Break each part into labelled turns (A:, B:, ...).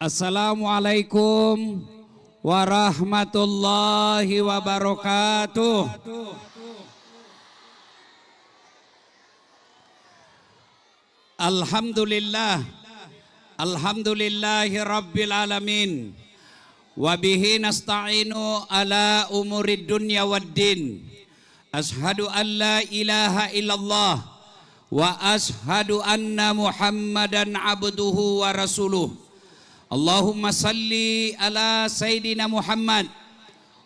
A: Assalamualaikum warahmatullahi wabarakatuh. Alhamdulillah, alhamdulillahi rabbil alamin. Wabihi nasta'inu ala umurid dunya waddin. Ashadu an la ilaha illallah wa ashadu anna muhammadan abduhu wa rasuluh. Allahumma salli ala Sayyidina Muhammad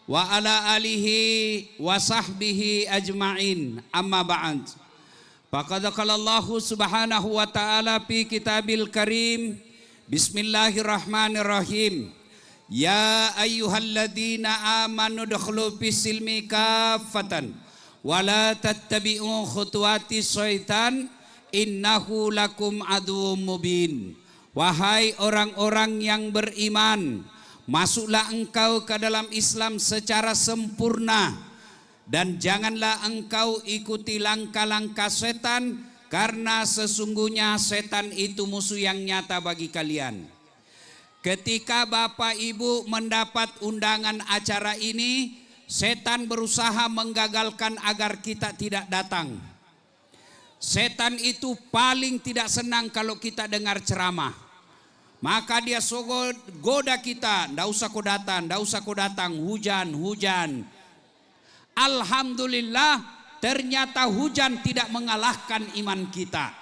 A: wa ala alihi wa sahbihi ajma'in, amma ba'd. Faqad qala Allah subhanahu wa ta'ala fi kitabil karim, bismillahirrahmanirrahim, ya ayyuhalladzina amanu dukhulu fis silmi kaffatan wa la tattabi'u khutuwatis syaitan innahu lakum aduwwum mubin. Wahai orang-orang yang beriman, masuklah engkau ke dalam Islam secara sempurna dan janganlah engkau ikuti langkah-langkah setan, karena sesungguhnya setan itu musuh yang nyata bagi kalian. Ketika Bapak Ibu mendapat undangan acara ini, setan berusaha menggagalkan agar kita tidak datang. Setan itu paling tidak senang kalau kita dengar ceramah. Maka dia goda kita, ndak usah kau datang, hujan. Alhamdulillah, ternyata hujan tidak mengalahkan iman kita.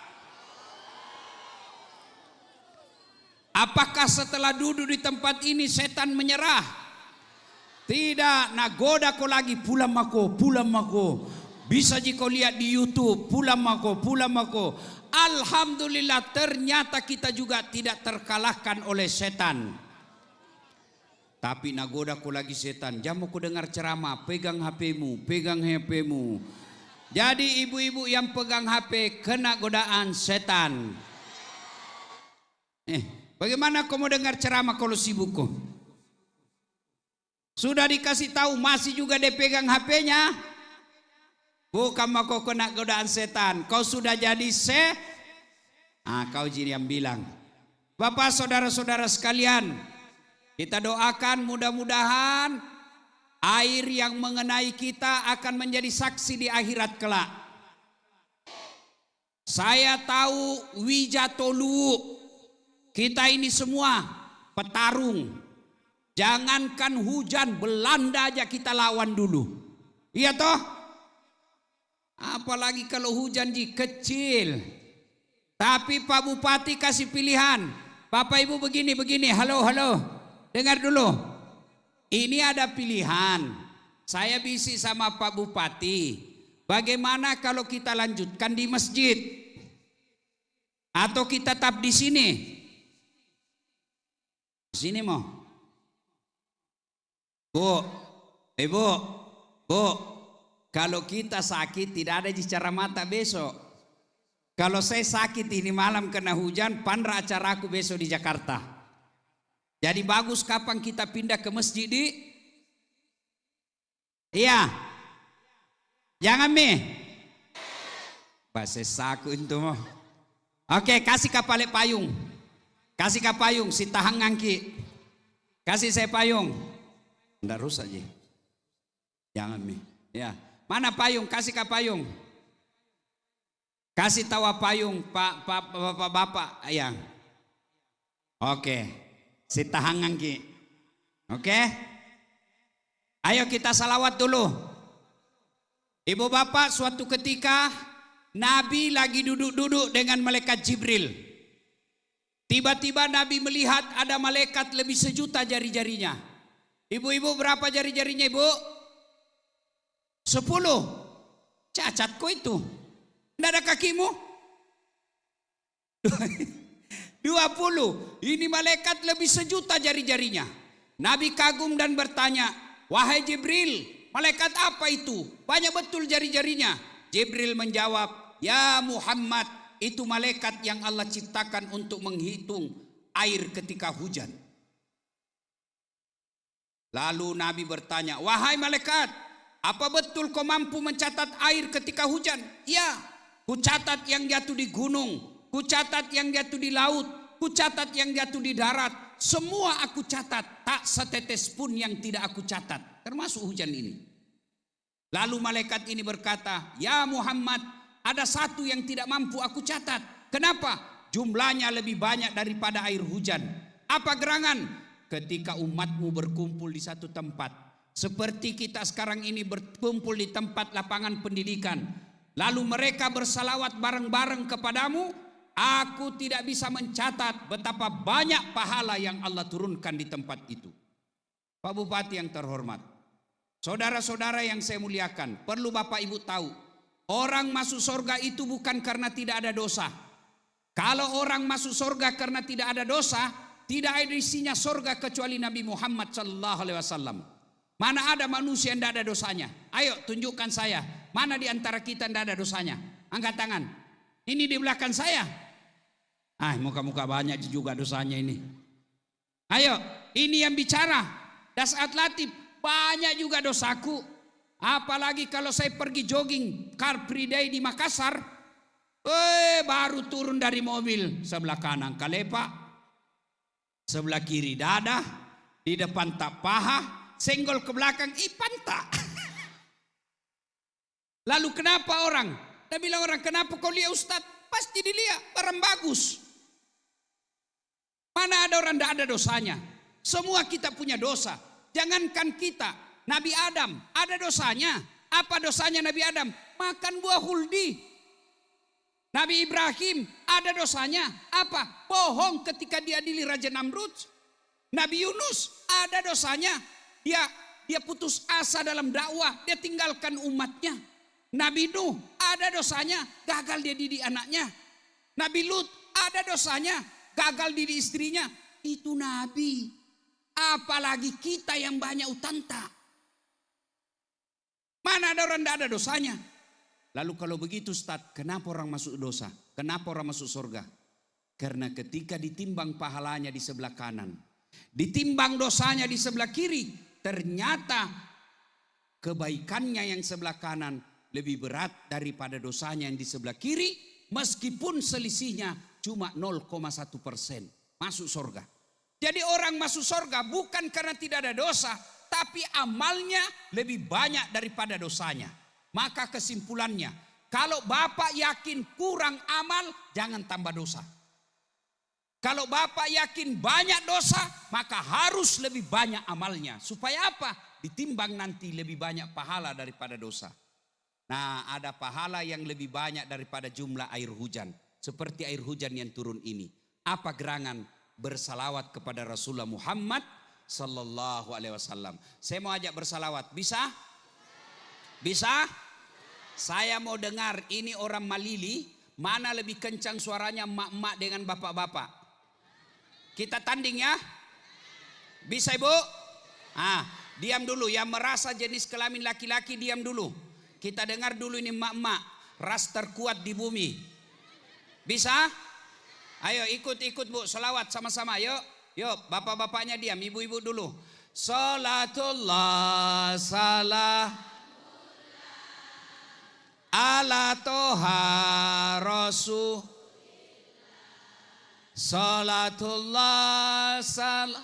A: Apakah setelah duduk di tempat ini setan menyerah? Tidak, nak goda kau lagi, pulang mako. Bisa jika lihat di YouTube, pulang mako. Alhamdulillah, ternyata kita juga tidak terkalahkan oleh setan. Tapi nagoda ku lagi setan, jamu ku dengar ceramah, pegang HP-mu. Jadi ibu-ibu yang pegang HP kena godaan setan. Bagaimana kamu dengar ceramah kalau sibuk kok? Sudah dikasih tahu masih juga dia pegang HP-nya? Bukan kau kena godaan setan, kau sudah jadi kau jadi yang bilang. Bapak saudara-saudara sekalian, kita doakan mudah-mudahan air yang mengenai kita akan menjadi saksi di akhirat kelak. Saya tahu wijatolu, kita ini semua petarung. Jangankan hujan, Belanda aja kita lawan dulu. Iya toh? Apalagi kalau hujan kecil. Tapi Pak Bupati kasih pilihan. Bapak Ibu begini. Halo. Dengar dulu. Ini ada pilihan. Saya bisi sama Pak Bupati. Bagaimana kalau kita lanjutkan di masjid? Atau kita tetap di sini? Sini mau? Bu, Ibu, Bu. Kalau kita sakit tidak ada bicara mata besok. Kalau saya sakit ini malam kena hujan, pandra acaraku besok di Jakarta. Jadi bagus kapan kita pindah ke masjid di? Iya. Jangan bahasa saku itu mau. Oke, kasih kapal payung. Kasih kapayung si tahang ngangki. Kasih saya payung. Nggak rusak aja. Jangan ya. Mana payung? Kasih ke payung. Kasih tawa payung bapak ya. Oke. Si tahangan ki. Oke. Ayo kita salawat dulu. Ibu bapak, suatu ketika Nabi lagi duduk-duduk dengan malaikat Jibril. Tiba-tiba Nabi melihat ada malaikat lebih 1.000.000 jari-jarinya. Ibu-ibu berapa jari-jarinya ibu? 10. Cacat kok itu? Tidak ada kakimu? 20. Ini malaikat lebih 1.000.000 jari-jarinya. Nabi kagum dan bertanya, wahai Jibril, malaikat apa itu? Banyak betul jari-jarinya. Jibril menjawab, ya Muhammad, itu malaikat yang Allah ciptakan untuk menghitung air ketika hujan. Lalu Nabi bertanya, wahai malaikat, apa betul kau mampu mencatat air ketika hujan? Ya, ku catat yang jatuh di gunung, ku catat yang jatuh di laut, ku catat yang jatuh di darat, semua aku catat, tak setetes pun yang tidak aku catat, termasuk hujan ini. Lalu malaikat ini berkata, ya Muhammad, ada satu yang tidak mampu aku catat. Kenapa? Jumlahnya lebih banyak daripada air hujan. Apa gerangan? Ketika umatmu berkumpul di satu tempat, seperti kita sekarang ini berkumpul di tempat lapangan pendidikan, lalu mereka bersalawat bareng-bareng kepadamu, aku tidak bisa mencatat betapa banyak pahala yang Allah turunkan di tempat itu. Pak Bupati yang terhormat, saudara-saudara yang saya muliakan, perlu Bapak Ibu tahu, orang masuk surga itu bukan karena tidak ada dosa. Kalau orang masuk surga karena tidak ada dosa, tidak ada isinya surga kecuali Nabi Muhammad SAW. Mana ada manusia yang tidak ada dosanya? Ayo tunjukkan saya, mana di antara kita yang tidak ada dosanya? Angkat tangan. Ini di belakang saya. Muka-muka banyak juga dosanya ini. Ayo, ini yang bicara. Dasat Latif, banyak juga dosaku. Apalagi kalau saya pergi jogging Car Free Day di Makassar, baru turun dari mobil, sebelah kanan kalepa, sebelah kiri dada, di depan tak paha, senggol ke belakang, pantak. Lalu kenapa orang? Dia bilang orang, kenapa kau lihat Ustaz? Pasti dilihat, barang bagus. Mana ada orang tidak ada dosanya? Semua kita punya dosa. Jangankan kita, Nabi Adam ada dosanya. Apa dosanya Nabi Adam? Makan buah huldi. Nabi Ibrahim ada dosanya. Apa? Bohong ketika diadili Raja Namrud. Nabi Yunus ada dosanya. Dia putus asa dalam dakwah. Dia tinggalkan umatnya. Nabi Nuh ada dosanya. Gagal dia didik anaknya. Nabi Lut ada dosanya. Gagal didik istrinya. Itu Nabi. Apalagi kita yang banyak utanta. Mana ada orang tidak ada dosanya? Lalu kalau begitu Ustaz, kenapa orang masuk dosa? Kenapa orang masuk surga? Karena ketika ditimbang pahalanya di sebelah kanan, ditimbang dosanya di sebelah kiri, ternyata kebaikannya yang sebelah kanan lebih berat daripada dosanya yang di sebelah kiri, meskipun selisihnya cuma 0,1%. Masuk surga. Jadi orang masuk surga bukan karena tidak ada dosa, tapi amalnya lebih banyak daripada dosanya. Maka kesimpulannya, kalau Bapak yakin kurang amal, jangan tambah dosa. Kalau Bapak yakin banyak dosa, maka harus lebih banyak amalnya. Supaya apa? Ditimbang nanti lebih banyak pahala daripada dosa. Nah, ada pahala yang lebih banyak daripada jumlah air hujan. Seperti air hujan yang turun ini. Apa gerangan? Bersalawat kepada Rasulullah Muhammad Sallallahu Alaihi Wasallam. Saya mau ajak bersalawat, bisa? Bisa? Saya mau dengar ini orang Malili, mana lebih kencang suaranya emak-emak dengan bapak-bapak. Kita tanding ya. Bisa Ibu? Diam dulu, yang merasa jenis kelamin laki-laki diam dulu. Kita dengar dulu ini emak-emak, ras terkuat di bumi. Bisa? Ayo ikut-ikut Bu, selawat sama-sama. Yuk bapak-bapaknya diam, ibu-ibu dulu. Salatullah salam ala toha rasul. Salatullah salam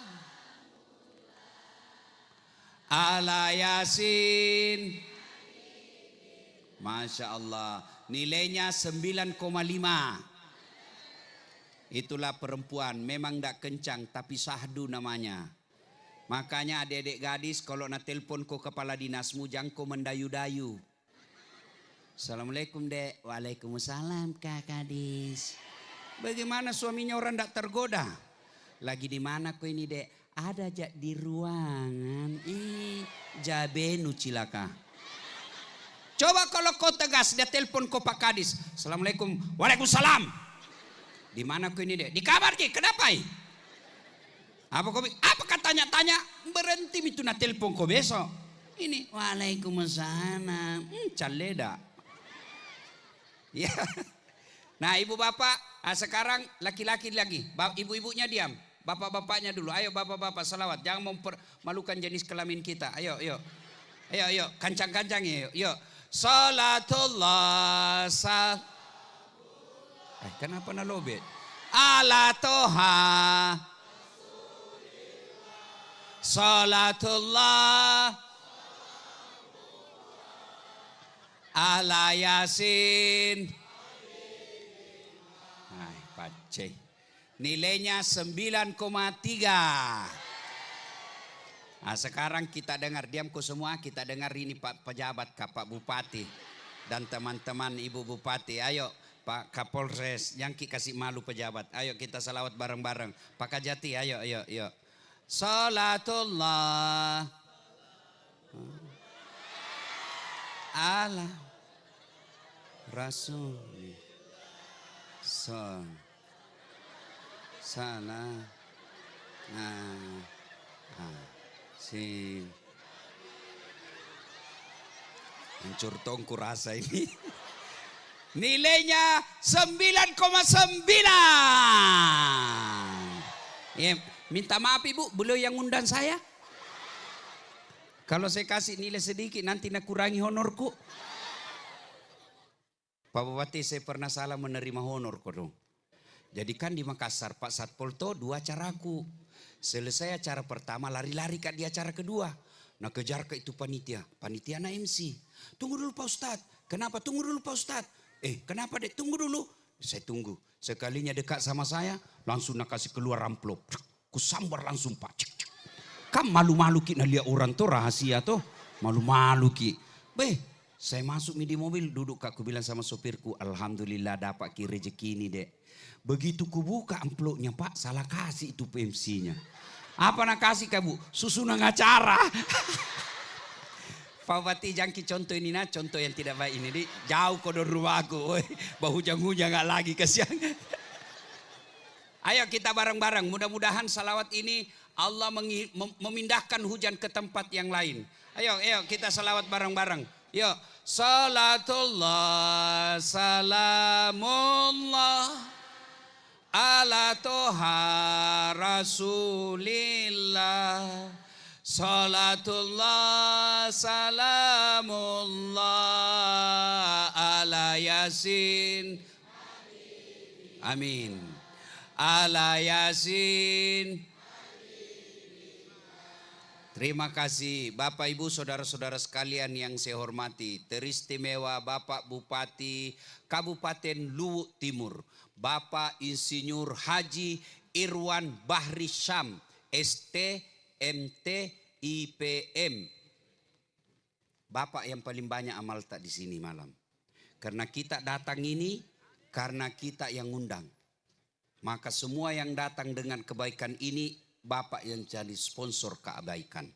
A: ala yasin. Masya Allah, nilainya 9,5. Itulah perempuan, memang tidak kencang tapi sahdu namanya. Makanya adik-adik gadis kalau nak telpon ko kepala dinasmu jangan ko mendayu-dayu. Assalamualaikum dek. Waalaikumsalam kak gadis. Bagaimana suaminya orang tidak tergoda? Lagi di mana ko ini dek? Ada di ruangan. Jabenu cilaka. Coba kalau kau tegas dia telpon ko pak gadis. Assalamualaikum. Waalaikumsalam. Di mana kau ini dek? Di kamar Ki. Kenapa? Apa katanya tanya? Berhenti itu nak telepon kau besok. Ini waalaikumsalam. Caleda. Ya. Nah ibu bapak, sekarang laki-laki lagi. Ibu-ibunya diam. Bapak-bapaknya dulu. Ayo bapak-bapak salawat. Jangan mempermalukan jenis kelamin kita. Ayo. Ayo. Kancang-kancang yuk. Salatullah salam. Kenapa nalobet? Ala toha Salatullah ala Yasin. Hai, paceh. Nilainya 9,3. Nah, sekarang kita dengar, diamku semua, kita dengar ini Pak Pejabat, Pak Bupati dan teman-teman Ibu Bupati. Ayo Pak Kapolres, yang kasih malu pejabat. Ayo kita salawat bareng-bareng. Pak Kajati, ayo. Salatullah ala Rasul. Salah. Hancur tongku rasa ini. Nilainya 9,9. Ya, minta maaf Ibu, beliau yang undang saya. Kalau saya kasih nilai sedikit nanti nak kurangi honorku. Pak Bupati, saya pernah salah menerima honor kok dong. Jadi kan di Makassar Pak Satpol to 2 acaraku. Selesai acara pertama lari-lari ke di acara kedua. Nah kejar ke itu panitia na MC. Tunggu dulu Pak Ustadz. Kenapa? Tunggu dulu Pak Ustadz. Kenapa dek? Tunggu dulu. Saya tunggu. Sekalinya dekat sama saya langsung nak kasih keluar amplop. Kusambar langsung Pak. Kan malu-malu ki nah lihat orang tuh rahasia tuh. Malu-malu ki. Saya masuk di mobil duduk kak. Aku bilang sama sopirku. Alhamdulillah dapat ki rezeki ini dek. Begitu ku buka amplopnya Pak, salah kasih itu PMC-nya. Apa nak kasih kamu? Susunan acara. Pak Bupati jangki contoh ini nah, contoh yang tidak baik ini. Di, jauh kodor rumahku. Bau hujang-hujang gak lagi kesian. Ayo kita bareng-bareng. Mudah-mudahan salawat ini Allah memindahkan hujan ke tempat yang lain. Ayo kita salawat bareng-bareng. Yuk. Salatullah salamullah ala toha rasulillah. Salatullah salamullah ala Yasin. Amin. Ala Yasin. Terima kasih Bapak Ibu saudara-saudara sekalian yang saya hormati. Teristimewa Bapak Bupati Kabupaten Luwu Timur, Bapak Insinyur Haji Irwan Bahri Syam, ST, MT, IPM. Bapak yang paling banyak amal tak di sini malam. Karena kita datang ini, karena kita yang undang. Maka semua yang datang dengan kebaikan ini, Bapak yang jadi sponsor kebaikan.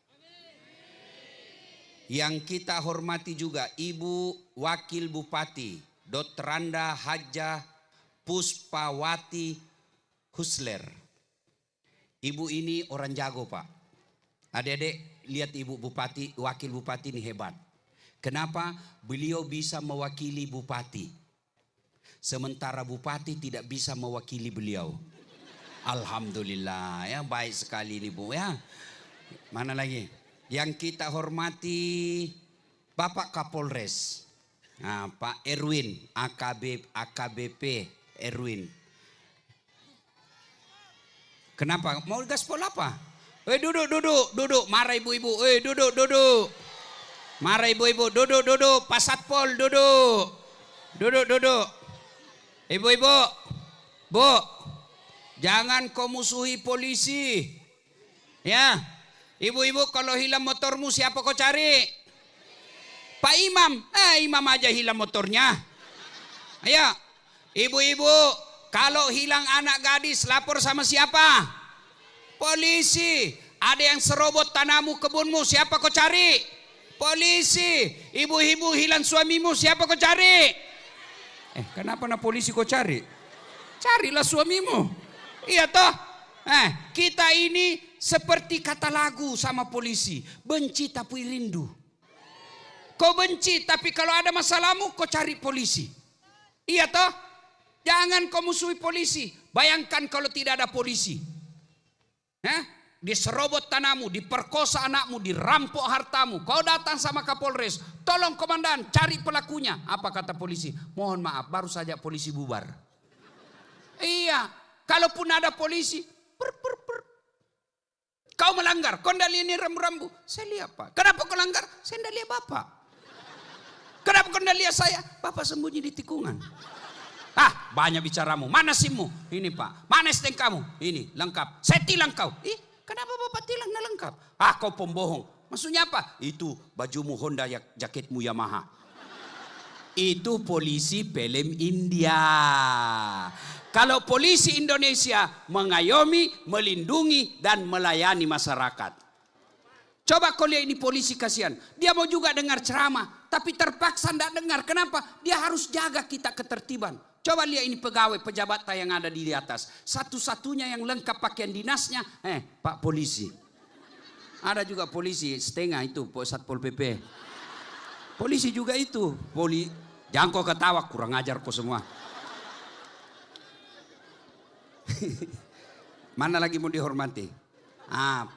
A: Yang kita hormati juga Ibu Wakil Bupati, Dr. Randa Hajah Puspawati Husler. Ibu ini orang jago Pak. Adik-adik lihat Ibu Bupati, Wakil Bupati ini hebat. Kenapa? Beliau bisa mewakili Bupati. Sementara Bupati tidak bisa mewakili beliau. Alhamdulillah ya, baik sekali ini Bu ya. Mana lagi? Yang kita hormati Bapak Kapolres. Nah, Pak Erwin, AKBP Erwin. Kenapa? Mau gaspol apa? Duduk. Marah ibu-ibu. Duduk. Marah ibu-ibu. Duduk. Pak Satpol, duduk. Ibu-ibu. Bu. Jangan kau musuhi polisi. Ya. Ibu-ibu kalau hilang motormu siapa kau cari? Pak Imam. Imam aja hilang motornya. Ayo. Ibu-ibu kalau hilang anak gadis lapor sama siapa? Polisi. Ada yang serobot tanahmu kebunmu siapa kau cari? Polisi. Ibu-ibu hilang suamimu siapa kau cari? Kenapa na polisi kau cari? Carilah suamimu. Iya toh, kita ini seperti kata lagu sama polisi, benci tapi rindu. Kau benci tapi kalau ada masalahmu kau cari polisi. Iya toh, jangan kau musuhi polisi. Bayangkan kalau tidak ada polisi, diserobot tanahmu, diperkosa anakmu, dirampok hartamu. Kau datang sama Kapolres, tolong komandan cari pelakunya. Apa kata polisi? Mohon maaf, baru saja polisi bubar. Iya. Kalaupun ada polisi, kau melanggar. Kau ndak lihat ini rambu-rambu? Saya lihat Pak. Kenapa kau langgar? Saya ndak lihat Bapak. Kenapa kau ndak lihat saya? Bapak sembunyi di tikungan. Ah, banyak bicaramu. Mana SIM-mu? Ini Pak. Mana STNK kamu? Ini, lengkap. Saya tilang kau. Ih, kenapa Bapak tilang nggak lengkap? Ah, kau pembohong. Maksudnya apa? Itu bajumu Honda, jaketmu Yamaha. Itu polisi film India. Kalau polisi Indonesia mengayomi, melindungi, dan melayani masyarakat. Coba kau lihat ini polisi, kasihan. Dia mau juga dengar ceramah, tapi terpaksa tidak dengar. Kenapa? Dia harus jaga kita ketertiban. Coba lihat ini pegawai pejabat yang ada di atas. Satu-satunya yang lengkap pakaian dinasnya, Pak polisi. Ada juga polisi setengah itu, Satpol PP. Polisi juga itu. Jangan kau ketawa, kurang ajar kau semua. Mana lagi mau dihormati?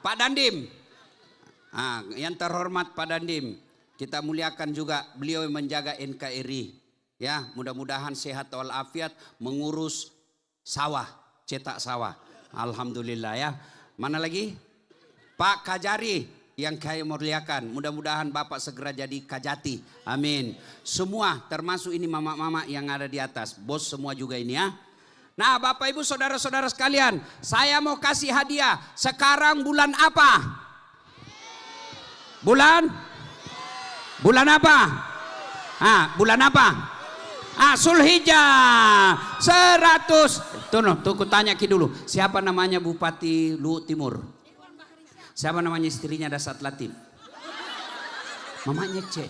A: Pak Dandim. Yang terhormat Pak Dandim. Kita muliakan juga beliau yang menjaga NKRI. Ya, mudah-mudahan sehat walafiat mengurus sawah, cetak sawah. Alhamdulillah ya. Mana lagi? Pak Kajari yang kaya muliakan. Mudah-mudahan Bapak segera jadi Kajati. Amin. Semua termasuk ini mama-mama yang ada di atas. Bos semua juga ini ya. Nah, Bapak Ibu saudara-saudara sekalian, saya mau kasih hadiah. Sekarang bulan apa? Bulan apa? Bulan apa? Zulhijjah 100. Tuh tanya dulu. Siapa namanya Bupati Luhut Timur? Siapa namanya istrinya Dasat Latif? Mamanya C.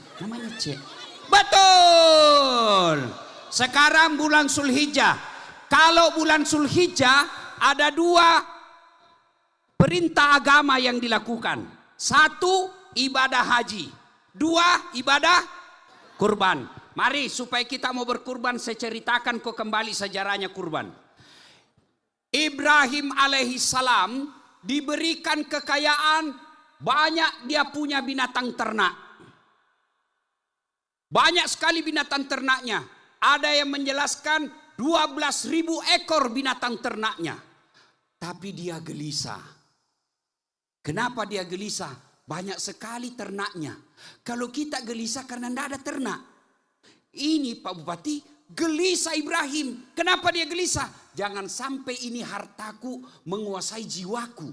A: Betul. Sekarang bulan Zulhijjah. Kalau bulan Zulhijjah ada 2 perintah agama yang dilakukan. 1, ibadah haji. 2, ibadah kurban. Mari supaya kita mau berkurban, saya ceritakan kok kembali sejarahnya kurban. Ibrahim alaihissalam diberikan kekayaan, banyak dia punya binatang ternak. Banyak sekali binatang ternaknya. Ada yang menjelaskan 12.000 ekor binatang ternaknya. Tapi dia gelisah. Kenapa dia gelisah? Banyak sekali ternaknya. Kalau kita gelisah karena tidak ada ternak. Ini Pak Bupati gelisah Ibrahim. Kenapa dia gelisah? Jangan sampai ini hartaku menguasai jiwaku.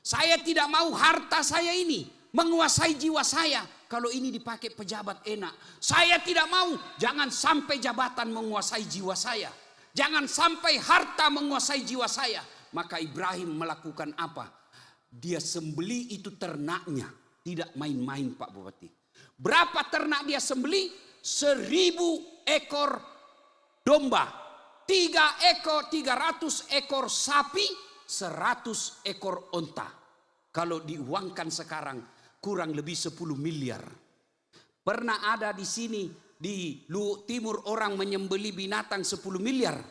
A: Saya tidak mau harta saya ini menguasai jiwa saya. Kalau ini dipakai pejabat enak. Saya tidak mau. Jangan sampai jabatan menguasai jiwa saya. Jangan sampai harta menguasai jiwa saya. Maka Ibrahim melakukan apa? Dia sembeli itu ternaknya. Tidak main-main Pak Bupati. Berapa ternak dia sembeli? 1.000 ekor domba, 300 ekor sapi, 100 ekor onta. Kalau diuangkan sekarang kurang lebih 10 miliar. Pernah ada di sini di Luhut Timur orang menyembeli binatang 10 miliar.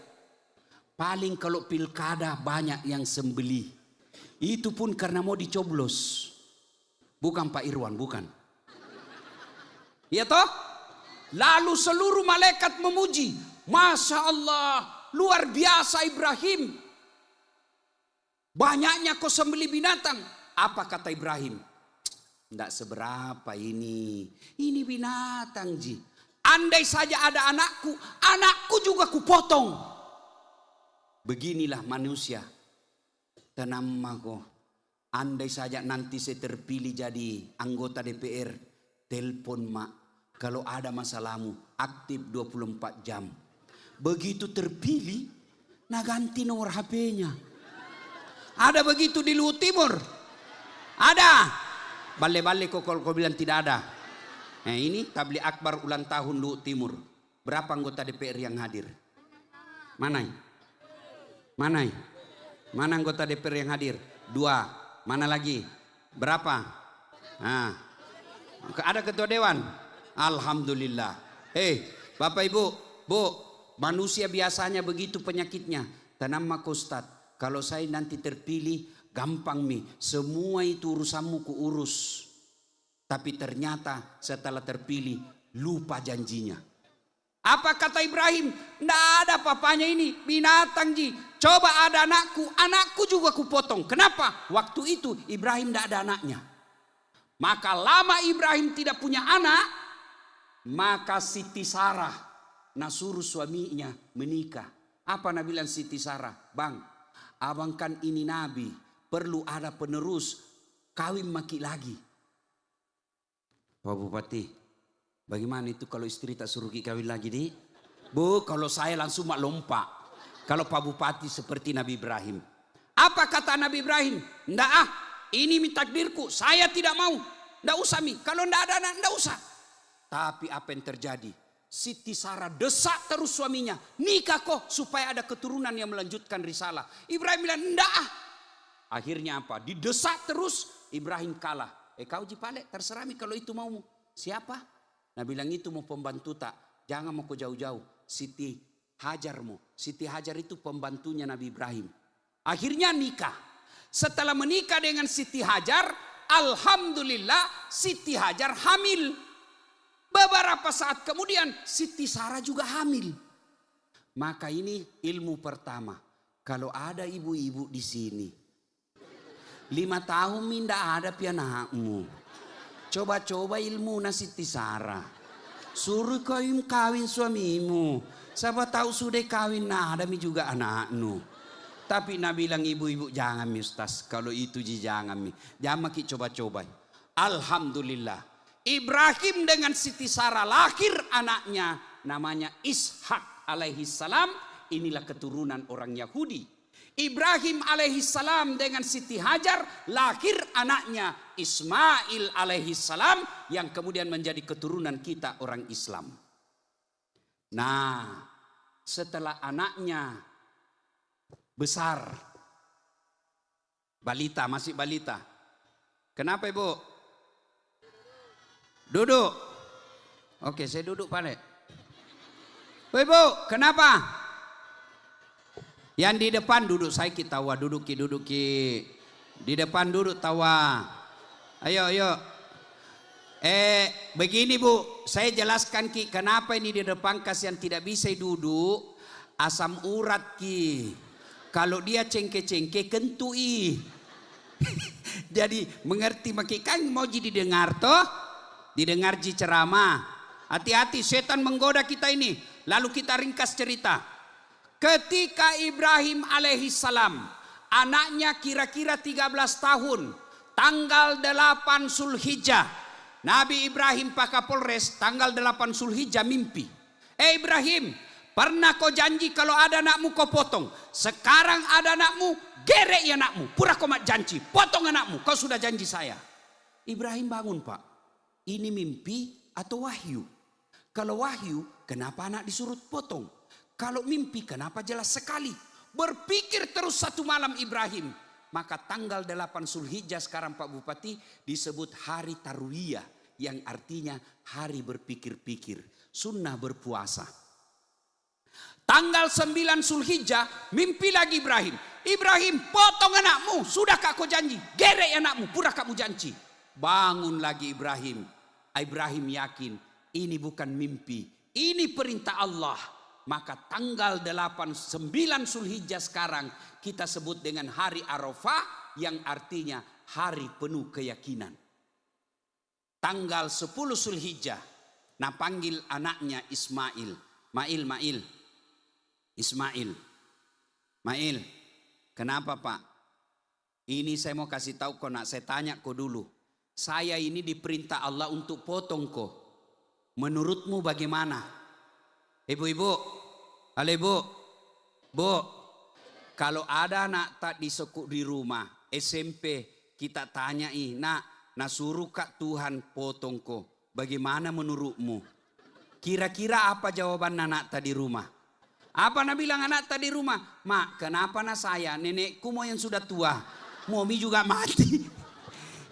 A: Paling kalau pilkada banyak yang sembeli. Itu pun karena mau dicoblos. Bukan Pak Irwan, bukan. Ya toh? Lalu seluruh malaikat memuji. Masya Allah, luar biasa Ibrahim. Banyaknya kau sembeli binatang. Apa kata Ibrahim? Tidak seberapa ini. Ini binatang ji. Andai saja ada anakku juga kupotong. Beginilah manusia. Tenamaku. Andai saja nanti saya terpilih jadi anggota DPR. Telepon mak. Kalau ada masalahmu, aktif 24 jam. Begitu terpilih, nah ganti nomor HP-nya. Ada begitu di Luhut Timur? Ada. Balik-balik kok kalau kau bilang tidak ada. Nah ini tabligh akbar ulang tahun Luhut Timur. Berapa anggota DPR yang hadir? Mana? Mana anggota DPR yang hadir? 2. Mana lagi? Berapa? Nah, ada ketua dewan? Alhamdulillah. Bapak Ibu, Bu, manusia biasanya begitu penyakitnya. Tanam mak Ustaz, kalau saya nanti terpilih gampang mi, semua itu urusanmu kuurus. Tapi ternyata setelah terpilih lupa janjinya. Apa kata Ibrahim? Nggak ada papanya ini, binatang ji. Coba ada anakku juga kupotong. Kenapa? Waktu itu Ibrahim tidak ada anaknya. Maka lama Ibrahim tidak punya anak, maka Siti Sarah nasuruh suaminya menikah. Apa Nabi bilang Siti Sarah? Bang, abang kan ini Nabi, perlu ada penerus, kawin maki lagi. Pak Bupati, bagaimana itu kalau istri tak suruh kawin lagi di? Bu, kalau saya langsung mak lompat. Kalau Pak Bupati seperti Nabi Ibrahim. Apa kata Nabi Ibrahim? Ndak ini takdirku, saya tidak mau. Ndak usah mi, kalau ndak ada anak ndak usah. Tapi apa yang terjadi? Siti Sarah desak terus suaminya. Nikah kok supaya ada keturunan yang melanjutkan risalah. Ibrahim bilang ndak Akhirnya apa? Didesak terus, Ibrahim kalah. Kau jipale terserah mi kalau itu maumu. Siapa? Nah bilang itu mau pembantu tak. Jangan mau kau jauh-jauh. Siti Hajarmu. Siti Hajar itu pembantunya Nabi Ibrahim. Akhirnya nikah. Setelah menikah dengan Siti Hajar, alhamdulillah Siti Hajar hamil. Beberapa saat kemudian Siti Sarah juga hamil. Maka ini ilmu pertama. Kalau ada ibu-ibu di sini, 5 tahun minda ada pianakmu. Coba-coba ilmu na Siti Sarah. Suruh kawin suamimu. Siapa tahu sudah kawin ada mi juga anakmu. Tapi Nabi bilang ibu-ibu jangan mi Ustaz. Kalau itu jangan mi. Jangan maki coba-coba. Alhamdulillah. Ibrahim dengan Siti Sarah lahir anaknya. Namanya Ishak alaihi salam. Inilah keturunan orang Yahudi. Ibrahim alaihi salam dengan Siti Hajar lahir anaknya Ismail alaihi salam. Yang kemudian menjadi keturunan kita orang Islam. Nah, setelah anaknya besar, balita, masih balita. Kenapa Ibu? Duduk. Oke, saya duduk Pak. Ibu, kenapa? Yang di depan duduk saya kita tawa, duduki. Di depan duduk tawa. Ayo. Begini Bu, saya jelaskan Ki, kenapa ini di depan kasihan tidak bisa duduk. Asam urat Ki. Kalau dia cengke-cengke kentui. Jadi mengerti maki kan mau jadi dengar toh? Didengar ji ceramah. Hati-hati setan menggoda kita ini. Lalu kita ringkas cerita. Ketika Ibrahim alaihi salam, anaknya kira-kira 13 tahun, tanggal 8 Zulhijjah. Nabi Ibrahim Pak Kapolres tanggal 8 Zulhijjah mimpi. Ibrahim, pernah kau janji kalau ada anakmu kau potong. Sekarang ada anakmu, gerek ya anakmu. Pura kau mak janji, potong anakmu. Kau sudah janji saya. Ibrahim bangun Pak. Ini mimpi atau wahyu? Kalau wahyu, kenapa anak disuruh potong? Kalau mimpi, kenapa jelas sekali? Berpikir terus satu malam Ibrahim. Maka tanggal 8 Zulhijjah sekarang Pak Bupati disebut hari Tarwiyah. Yang artinya hari berpikir-pikir. Sunnah berpuasa. Tanggal 9 Zulhijjah mimpi lagi Ibrahim. Ibrahim potong anakmu. Sudahkah kau janji? Gerek anakmu. Pura kamu janji. Bangun lagi Ibrahim. Ibrahim yakin ini bukan mimpi. Ini perintah Allah. Maka tanggal 9 Zulhijjah sekarang kita sebut dengan hari Arafah yang artinya hari penuh keyakinan. Tanggal 10 Zulhijjah, nah panggil anaknya Ismail. Ismail, kenapa Pak? Ini saya mau kasih tahu kau nak, saya tanya kau dulu. Saya ini diperintah Allah untuk potong kau. Menurutmu bagaimana? Ibu-ibu, halo ibu, bu, kalau ada anak tak disokuk di rumah, SMP kita tanyai, nak suruh kak Tuhan potong kau, bagaimana menurutmu? Kira-kira apa jawaban anak tadi rumah? Apa nak bilang anak tadi rumah? Mak, kenapa nak saya, nenekku mau yang sudah tua, momi juga mati.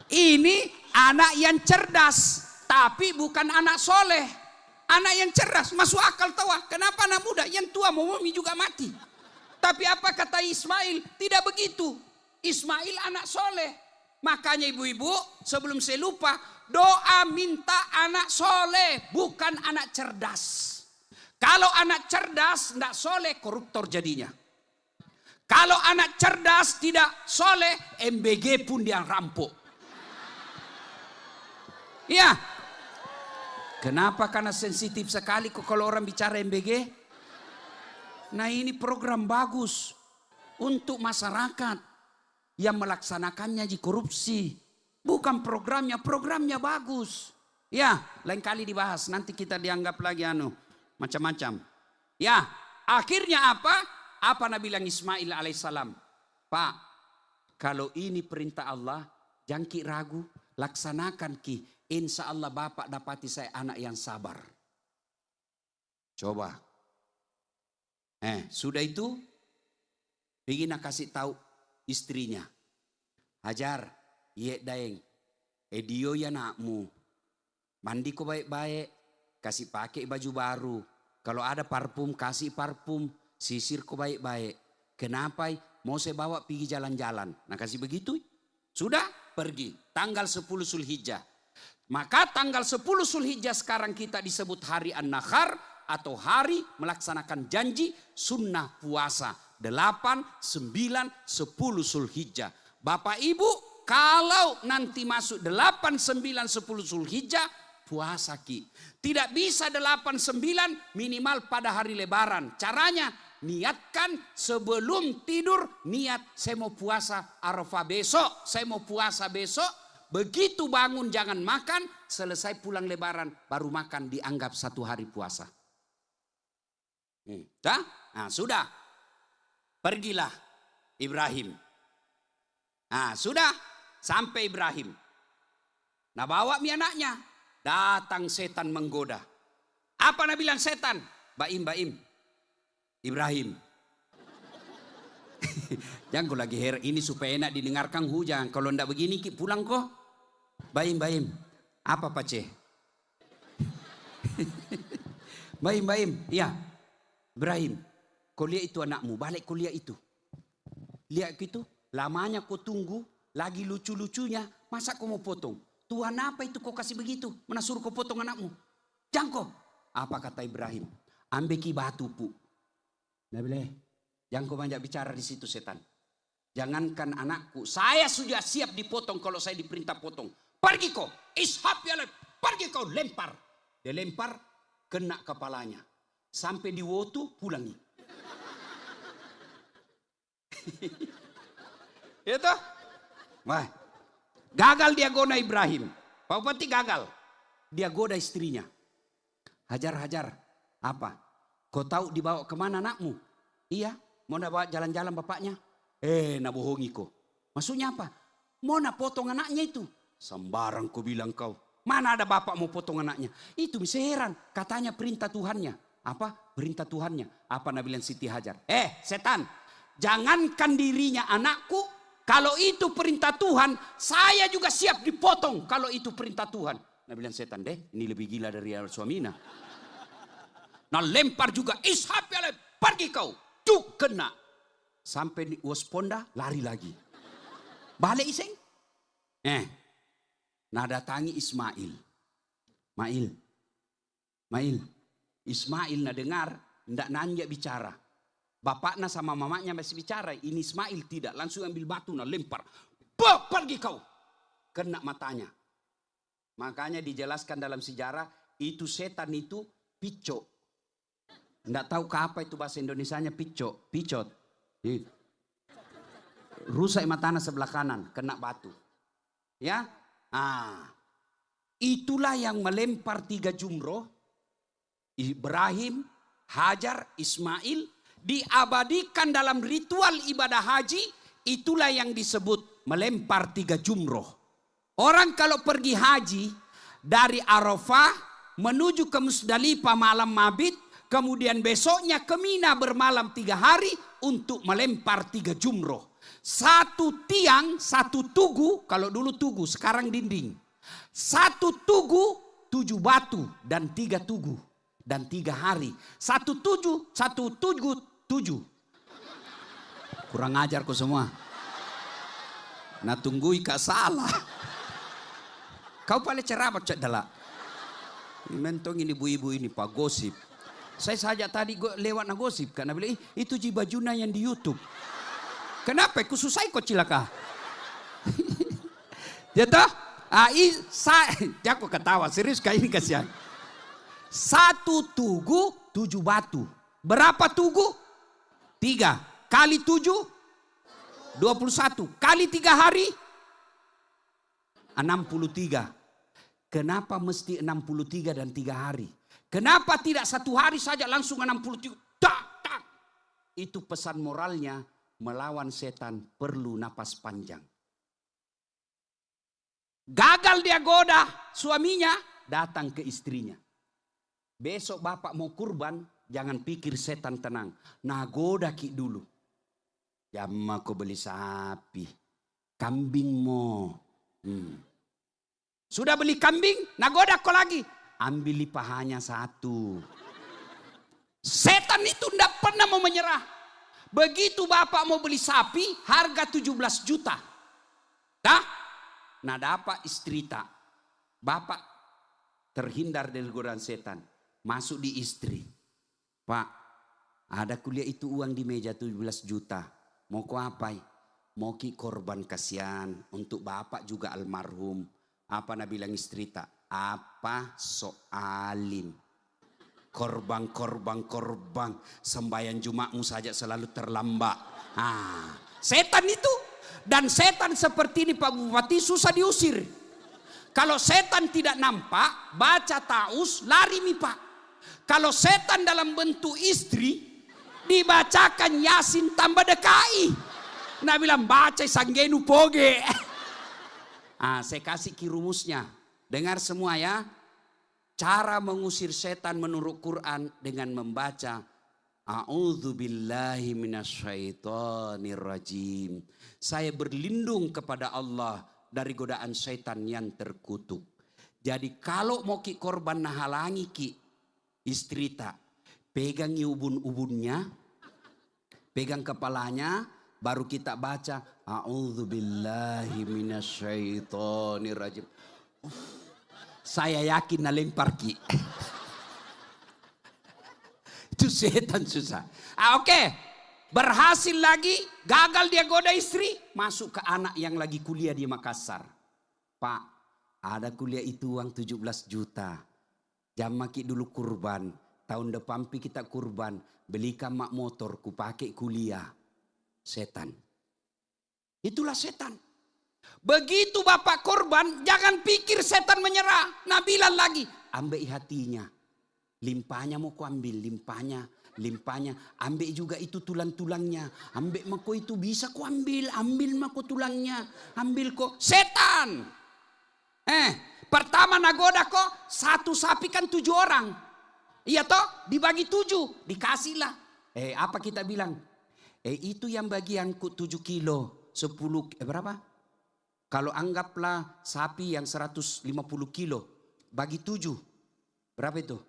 A: Ini anak yang cerdas, tapi bukan anak soleh. Anak yang cerdas, masuk akal tawa. Kenapa anak muda yang tua momi juga mati? Tapi apa kata Ismail? Tidak begitu. Ismail anak soleh. Makanya ibu-ibu, sebelum saya lupa, doa minta anak soleh, bukan anak cerdas. Kalau anak cerdas, tidak soleh, koruptor jadinya. Kalau anak cerdas tidak soleh, MBG pun dia rampok. Ya. Kenapa? Karena sensitif sekali kok kalau orang bicara MBG. Nah ini program bagus untuk masyarakat yang melaksanakannya di korupsi. Bukan programnya bagus. Ya, lain kali dibahas. Nanti kita dianggap lagi macam-macam. Ya, akhirnya apa? Apa Nabi bilang Ismail alaihissalam? Pak, kalau ini perintah Allah, jangan ki ragu, laksanakan ki. Insya Allah Bapak dapati saya anak yang sabar. Coba. Sudah itu, ingin kasih tahu istrinya. Hajar, ye daeng, edio ya nakmu. Mandi ko baik-baik, kasih pakai baju baru. Kalau ada parfum, kasih parfum. Sisir ko baik-baik. Kenapa? Mau saya bawa pergi jalan-jalan. Nah kasih begitu. Sudah pergi. Tanggal 10 Zulhijjah. Maka tanggal 10 Zulhijjah sekarang kita disebut hari An-Nakhar. Atau hari melaksanakan janji sunnah puasa. 8, 9, 10 Zulhijjah. Bapak Ibu kalau nanti masuk 8, 9, 10 Zulhijjah. Puasa ki. Tidak bisa 8, 9 minimal pada hari lebaran. Caranya niatkan sebelum tidur. Niat saya mau puasa Arafah besok. Saya mau puasa besok. Begitu bangun jangan makan. Selesai pulang lebaran baru makan dianggap 1 hari puasa. Nah sudah. Pergilah Ibrahim. Nah sudah. Sampai Ibrahim. Nah bawa mi anaknya. Datang setan menggoda. Apa Nabi bilang setan? Baim. Ibrahim. Jangan kau lagi ini supaya enak didengarkan hujan. Kalau ndak begini pulang kok. Baim. Apa pace? Baim. Iya. Ibrahim. Kau lihat itu anakmu. Balik kau lihat itu. Lihat itu. Lamanya kau tunggu. Lagi lucu-lucunya. Masa kau mau potong? Tuhan apa itu kau kasih begitu? Mana suruh kau potong anakmu? Jangan kau. Apa kata Ibrahim? Ambil ki batu pu. Nabi bilang, jangan kau banyak bicara di situ setan. Jangankan anakku. Saya sudah siap dipotong kalau saya diperintah potong. Pergi kau. Ishab ya. Pergi kau. Lempar. Dia lempar. Kena kepalanya. Sampai di wotu pulangi. Itu. Wah. Gagal dia goda Ibrahim. Pak Bupati gagal. Dia goda istrinya. Hajar. Apa? Kau tahu dibawa kemana anakmu? Iya. Mau nak bawa jalan-jalan bapaknya? Nak bohongi kau. Maksudnya apa? Mau nak potong anaknya itu? Sembarang kau bilang kau. Mana ada bapak mau potong anaknya? Itu bisa heran. Katanya perintah Tuhannya. Apa? Perintah Tuhannya. Apa Nabi bilang Siti Hajar? Setan. Jangankan dirinya anakku. Kalau itu perintah Tuhan, saya juga siap dipotong. Kalau itu perintah Tuhan. Nah bilang setan deh, ini lebih gila dari suaminya. Nah lempar juga, Ishab ya pergi kau. Cuk kena. Sampai di wasponda, lari lagi. Balik iseng. Nah datangi Ismail. Mail. Ismail nak dengar, ndak nanya bicara. Bapaknya sama mamanya masih bicara. Ini Ismail tidak. Langsung ambil batu nah lempar. Pergi kau. Kena matanya. Makanya dijelaskan dalam sejarah. Itu setan itu picot. Nggak tahu ke apa itu bahasa Indonesianya picot. Rusak matanya sebelah kanan. Kena batu. Ya. Itulah yang melempar 3 jumroh. Ibrahim, Hajar, Ismail. Diabadikan dalam ritual ibadah haji. Itulah yang disebut melempar 3 jumroh. Orang kalau pergi haji dari Arafah menuju ke Musdalifah malam mabit. Kemudian besoknya ke Mina bermalam 3 hari untuk melempar 3 jumroh. 1 tiang, 1 tugu. Kalau dulu tugu, sekarang dinding. 1 tugu, 7 batu dan 3 tugu. Dan 3 hari. 1 tugu, 7. Kurang ajar kau semua. Nah tunggui kak salah. Kau paling cerah macam dalak. Mentong ini ibu-ibu ini pak gosip. Saya saja tadi lewat na gosip karena bilang itu ji bajuna yang di YouTube. Kenapa? Kususai kok cilaka. Ya toh? Dia aku ketawa, serius kayak ini kasihan. 1 tugu 7 batu. Berapa tugu? 3 kali 7 21 kali 3 hari 63. Kenapa mesti 63 dan 3 hari? Kenapa tidak 1 hari saja langsung 63? Tak. Itu pesan moralnya, melawan setan perlu napas panjang. Gagal dia goda suaminya, datang ke istrinya. Besok bapak mau kurban, jangan pikir setan tenang. Nah goda ki dulu. Jamma ko beli sapi, kambing mo. Sudah beli kambing, nah goda ko lagi. Ambil pahanya 1. Setan itu tidak pernah mau menyerah. Begitu bapak mau beli sapi, harga 17 juta. Nah dapat istri tak. Bapak terhindar dari godaan setan. Masuk di istri. Pak, ada kuliah itu uang di meja 17 juta. Mau ku apa? Mau ki korban kasihan. Untuk bapak juga almarhum. Apa nak bilang istri tak? Apa soalin? Korban. Sembahyang Jumatmu saja selalu terlambat. Setan itu. Dan setan seperti ini Pak Bupati susah diusir. Kalau setan tidak nampak, baca taus, lari mi Pak. Kalau setan dalam bentuk istri, dibacakan Yasin tambah dekai. Nah bilang baca sanggenu poge. Saya kasih rumusnya. Dengar semua ya. Cara mengusir setan menurut Quran dengan membaca A'udzubillahi minasyaitonirrajim. Saya berlindung kepada Allah dari godaan setan yang terkutuk. Jadi kalau mau ki korban nahalangi ki istri tak, pegang ubun-ubunnya, pegang kepalanya, baru kita baca A'udzubillahi minasyaitonirrajim. Saya yakin na lempar ki. Itu setan susah. Oke. Berhasil lagi, gagal dia goda istri, masuk ke anak yang lagi kuliah di Makassar. Pak, ada kuliah itu uang 17 juta. Jamaki dulu kurban, tahun depan kita kurban, belikan mak motor, ku pakai kuliah. Setan. Itulah setan. Begitu bapak korban, jangan pikir setan menyerah. Nah bilang lagi, ambil hatinya. Limpahnya mau ku ambil, limpahnya. Ambil juga itu tulang-tulangnya. Ambil mako itu bisa ku ambil mako tulangnya. Ambil kok. Setan. Pertama nagoda kok 1 sapi kan 7 orang. Iya toh? Dibagi 7. Dikasihlah. Apa kita bilang? Itu yang bagianku 7 kilo. 10 berapa? Kalau anggaplah sapi yang 150 kilo. Bagi 7. Berapa itu?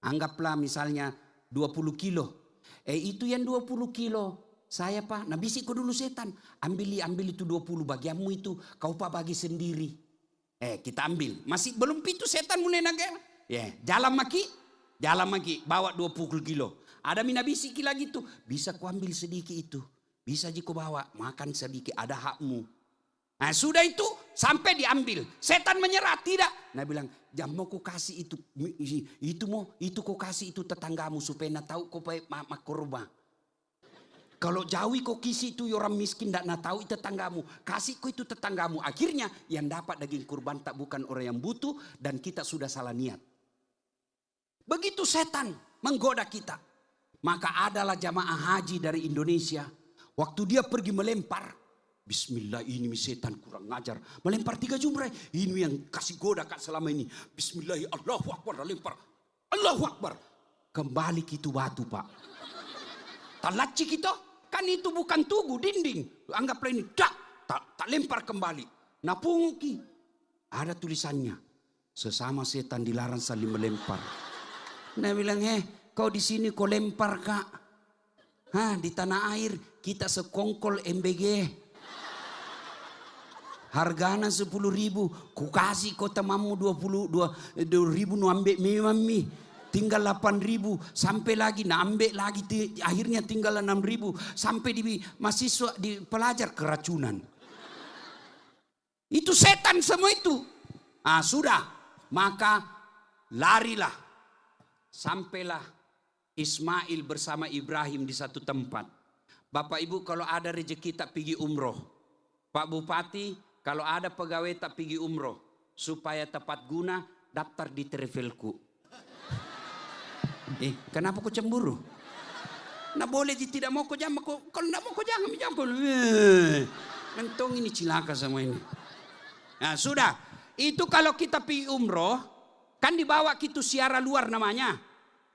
A: Anggaplah misalnya 20 kilo. Itu yang 20 kilo. Saya Pak, nah bisik kau dulu setan. Ambil itu 20 bagianmu itu. Kau Pak bagi sendiri. Kita ambil. Masih belum pitu setan mulai naga. Jalan maki. Bawa 20 kilo. Ada mina bisik lagi tuh. Bisa kau ambil sedikit itu. Bisa jika kau bawa. Makan sedikit. Ada hakmu. Nah sudah itu sampai diambil. Setan menyerah. Tidak. Nah bilang. Jam mau kau kasih itu. Itu kau kasih itu tetanggamu. Supaya nak tahu kau pakai makorba. Kalau jauhi kau kisi itu orang miskin. Tak nak tahu itu tetanggamu. Kasih kau itu tetanggamu. Akhirnya yang dapat daging kurban tak bukan orang yang butuh. Dan kita sudah salah niat. Begitu setan menggoda kita. Maka adalah jamaah haji dari Indonesia. Waktu dia pergi melempar. Bismillah ini setan kurang ngajar. Melempar 3 jumrah. Ini yang kasih goda kak selama ini. Bismillah Allahu Akbar. Lempar. Allahu Akbar. Kembali itu batu Pak. Talaci kita. Kan itu bukan tugu dinding. Anggaplah ini. Tak lempar kembali. Napunguki. Ada tulisannya. Sesama setan dilarang saling melempar. Nah bilang kau di sini kau lempar kak. Di tanah air kita sekongkol MBG. Hargana 10.000. Ku kasih kau temamu 22.000 nu ambek mami. tinggal 8.000, sampai lagi nambah lagi, akhirnya tinggal 6.000, sampai di mahasiswa, di pelajar keracunan. Itu setan semua itu. Sudah, maka larilah, sampailah Ismail bersama Ibrahim di satu tempat. Bapak Ibu kalau ada rezeki tak pergi umroh. Pak Bupati kalau ada pegawai tak pergi umroh. Supaya tepat guna daftar di travelku. Kenapa kau cemburu? Nah boleh tidak mau kau jangan. Kalau tidak mau kau jangan. Gantong ini cilaka semua ini. Nah sudah. Itu kalau kita pergi umroh. Kan dibawa gitu siara luar namanya.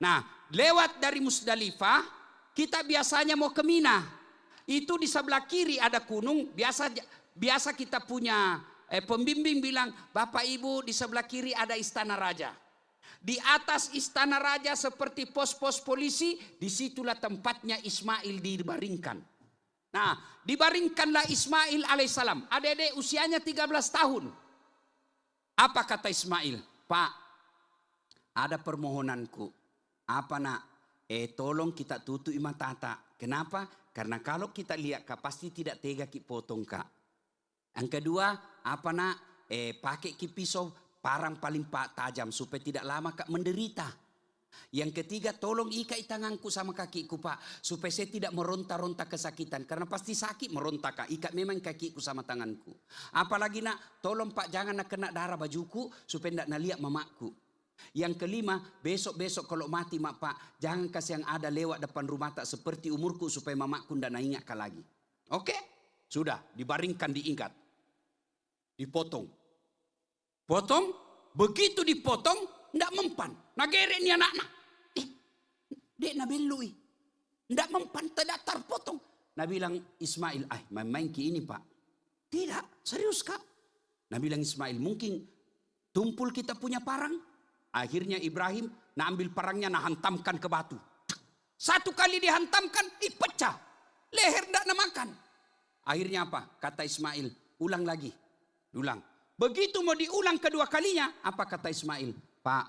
A: Nah lewat dari Musdalifah. Kita biasanya mau ke Mina. Itu di sebelah kiri ada gunung. Biasa kita punya pembimbing bilang, Bapak Ibu di sebelah kiri ada Istana Raja. Di atas Istana Raja seperti pos-pos polisi, disitulah tempatnya Ismail dibaringkan. Nah, dibaringkanlah Ismail alaihissalam. Adik-adik usianya 13 tahun. Apa kata Ismail? Pak, ada permohonanku. Apa nak? Tolong kita tutup mata tak. Kenapa? Karena kalau kita lihat kak pasti tidak tega ki potong kak. Yang kedua, apa nak? Pakai ki pisau parang paling tajam supaya tidak lama kak menderita. Yang ketiga, tolong ikat tanganku sama kakiku pak, supaya saya tidak meronta-ronta kesakitan. Karena pasti sakit meronta kak. Ikat memang kakiku sama tanganku. Apalagi nak, tolong pak jangan nak kena darah bajuku supaya tidak lihat mamaku. Yang kelima, besok-besok kalau mati mak pak, jangan kasih yang ada lewat depan rumah tak seperti umurku supaya mamaku tidak ingat lagi. Oke? Sudah, dibaringkan diingat. Dipotong. Potong, begitu dipotong, tidak mempan. Nagere ni anak-anak. Dek nabelui. Tidak mempan, tidak terpotong. Nah bilang Ismail, main-main ki ini pak. Tidak, serius kak. Nah bilang Ismail, mungkin tumpul kita punya parang. Akhirnya Ibrahim nak ambil parangnya nak hantamkan ke batu. Satu kali dihantamkan, pecah. Leher tidak nak makan. Akhirnya apa? Kata Ismail, ulang lagi. Ulang. Begitu mau diulang kedua kalinya, apa kata Ismail? Pak,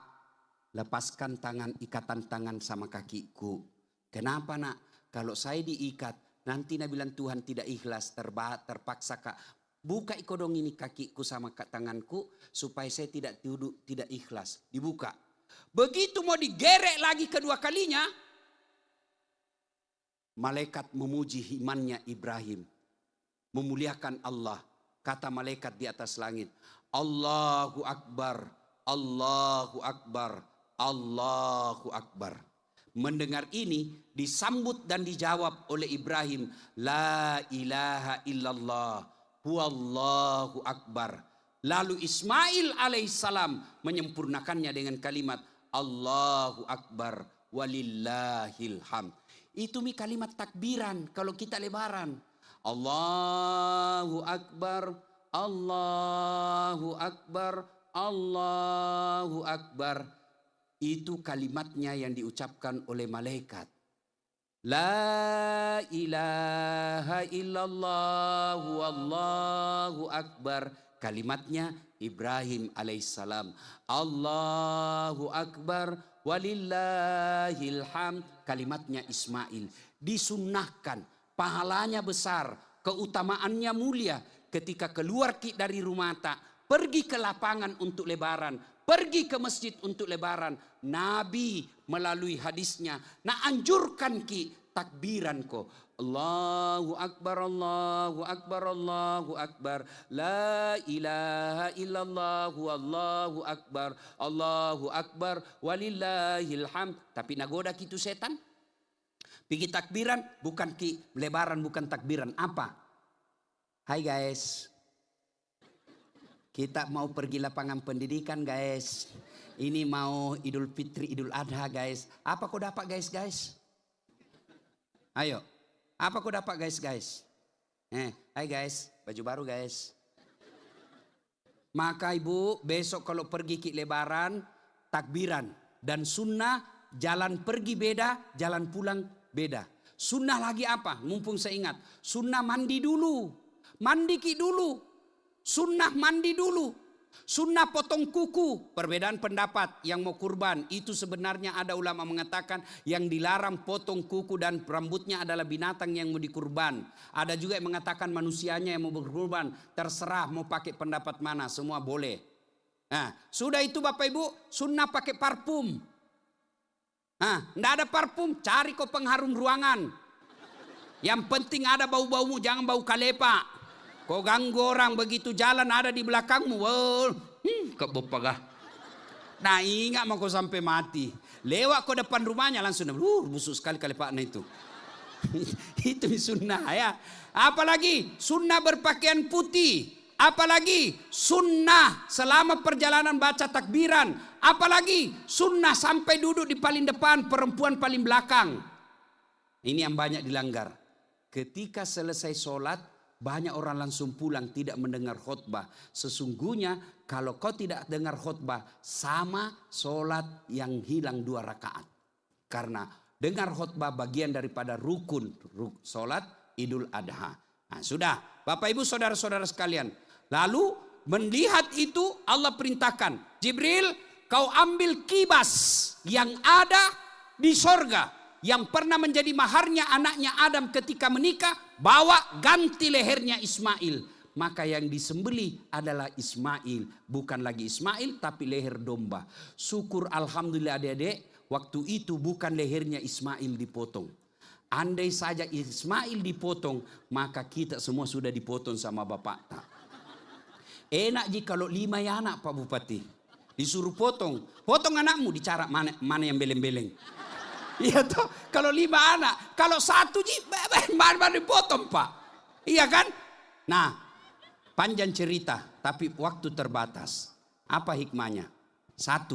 A: lepaskan tangan, ikatan tangan sama kakiku. Kenapa nak? Kalau saya diikat, nanti nak bilang Tuhan tidak ikhlas, terpaksa kak. Buka ikodong ini kakiku sama tanganku supaya saya tidak duduk, tidak ikhlas. Dibuka. Begitu mau digerek lagi kedua kalinya, malaikat memuji imannya Ibrahim, memuliakan Allah. Kata malaikat di atas langit, Allahu Akbar, Allahu Akbar, Allahu Akbar. Mendengar ini disambut dan dijawab oleh Ibrahim, La ilaha illallah. Wallahu Akbar. Lalu Ismail alaihissalam menyempurnakannya dengan kalimat Allahu Akbar walillahil hamd. Itu kalimat takbiran kalau kita lebaran. Allahu Akbar, Allahu Akbar, Allahu Akbar. Itu kalimatnya yang diucapkan oleh malaikat. La ilaha illallah wallahu akbar. Kalimatnya Ibrahim alaihissalam. Allahu akbar walillahil hamd. Kalimatnya Ismail. Disunnahkan, pahalanya besar, keutamaannya mulia. Ketika keluar dari rumah tak, pergi ke lapangan untuk lebaran, pergi ke masjid untuk lebaran. Nabi melalui hadisnya nak anjurkan ki takbiran ko. Allahu Akbar, Allahu Akbar, Allahu Akbar. La ilaha illallah, Allahu Akbar, Allahu Akbar, walillahil hamd. Tapi nagoda kitu setan. Pergi takbiran, bukan ki lebaran, bukan takbiran. Apa? Hai guys. Kita mau pergi lapangan pendidikan guys. Ini mau Idul Fitri, Idul Adha guys. Apa kau dapat guys? Ayo. Apa kau dapat guys? Hai guys, baju baru guys. Maka ibu besok kalau pergi ke lebaran, takbiran. Dan sunnah jalan pergi beda, jalan pulang beda. Sunnah lagi apa? Mumpung saya ingat. Sunnah mandi dulu. Mandi ki dulu. Sunnah mandi dulu. Sunnah potong kuku, perbedaan pendapat yang mau kurban. Itu sebenarnya ada ulama mengatakan yang dilarang potong kuku dan rambutnya adalah binatang yang mau dikurban. Ada juga yang mengatakan manusianya yang mau berkurban. Terserah mau pakai pendapat mana, semua boleh. Nah, sudah itu Bapak Ibu, sunnah pakai parfum. Nah, enggak ada parfum, cari kok pengharum ruangan. Yang penting ada bau-baumu, jangan bau kalepa. Kau ganggu orang begitu jalan ada di belakangmu. Kebopagah. Nah ingat mau kau sampai mati. Lewat kau depan rumahnya langsung. Busuk sekali kalepaknya itu. Itu sunnah ya. Apalagi sunnah berpakaian putih. Apalagi sunnah selama perjalanan baca takbiran. Apalagi sunnah sampai duduk di paling depan, perempuan paling belakang. Ini yang banyak dilanggar. Ketika selesai sholat, banyak orang langsung pulang tidak mendengar khutbah. Sesungguhnya kalau kau tidak dengar khutbah, sama sholat yang hilang 2 rakaat. Karena dengar khutbah bagian daripada rukun sholat Idul Adha. Nah, sudah Bapak Ibu saudara-saudara sekalian. Lalu melihat itu Allah perintahkan, Jibril kau ambil kibas yang ada di sorga. Yang pernah menjadi maharnya anaknya Adam ketika menikah, bawa ganti lehernya Ismail. Maka yang disembelih adalah Ismail. Bukan lagi Ismail tapi leher domba. Syukur alhamdulillah adik-adik, waktu itu bukan lehernya Ismail dipotong. Andai saja Ismail dipotong, maka kita semua sudah dipotong sama bapak. Enak jika kalau 5 ya anak Pak Bupati. Disuruh potong. Potong anakmu, dicara mana yang beleng-beleng. Iya toh, kalau 5 anak, kalau 1 mana dipotong Pak, iya kan? Nah, panjang cerita, tapi waktu terbatas. Apa hikmahnya? 1,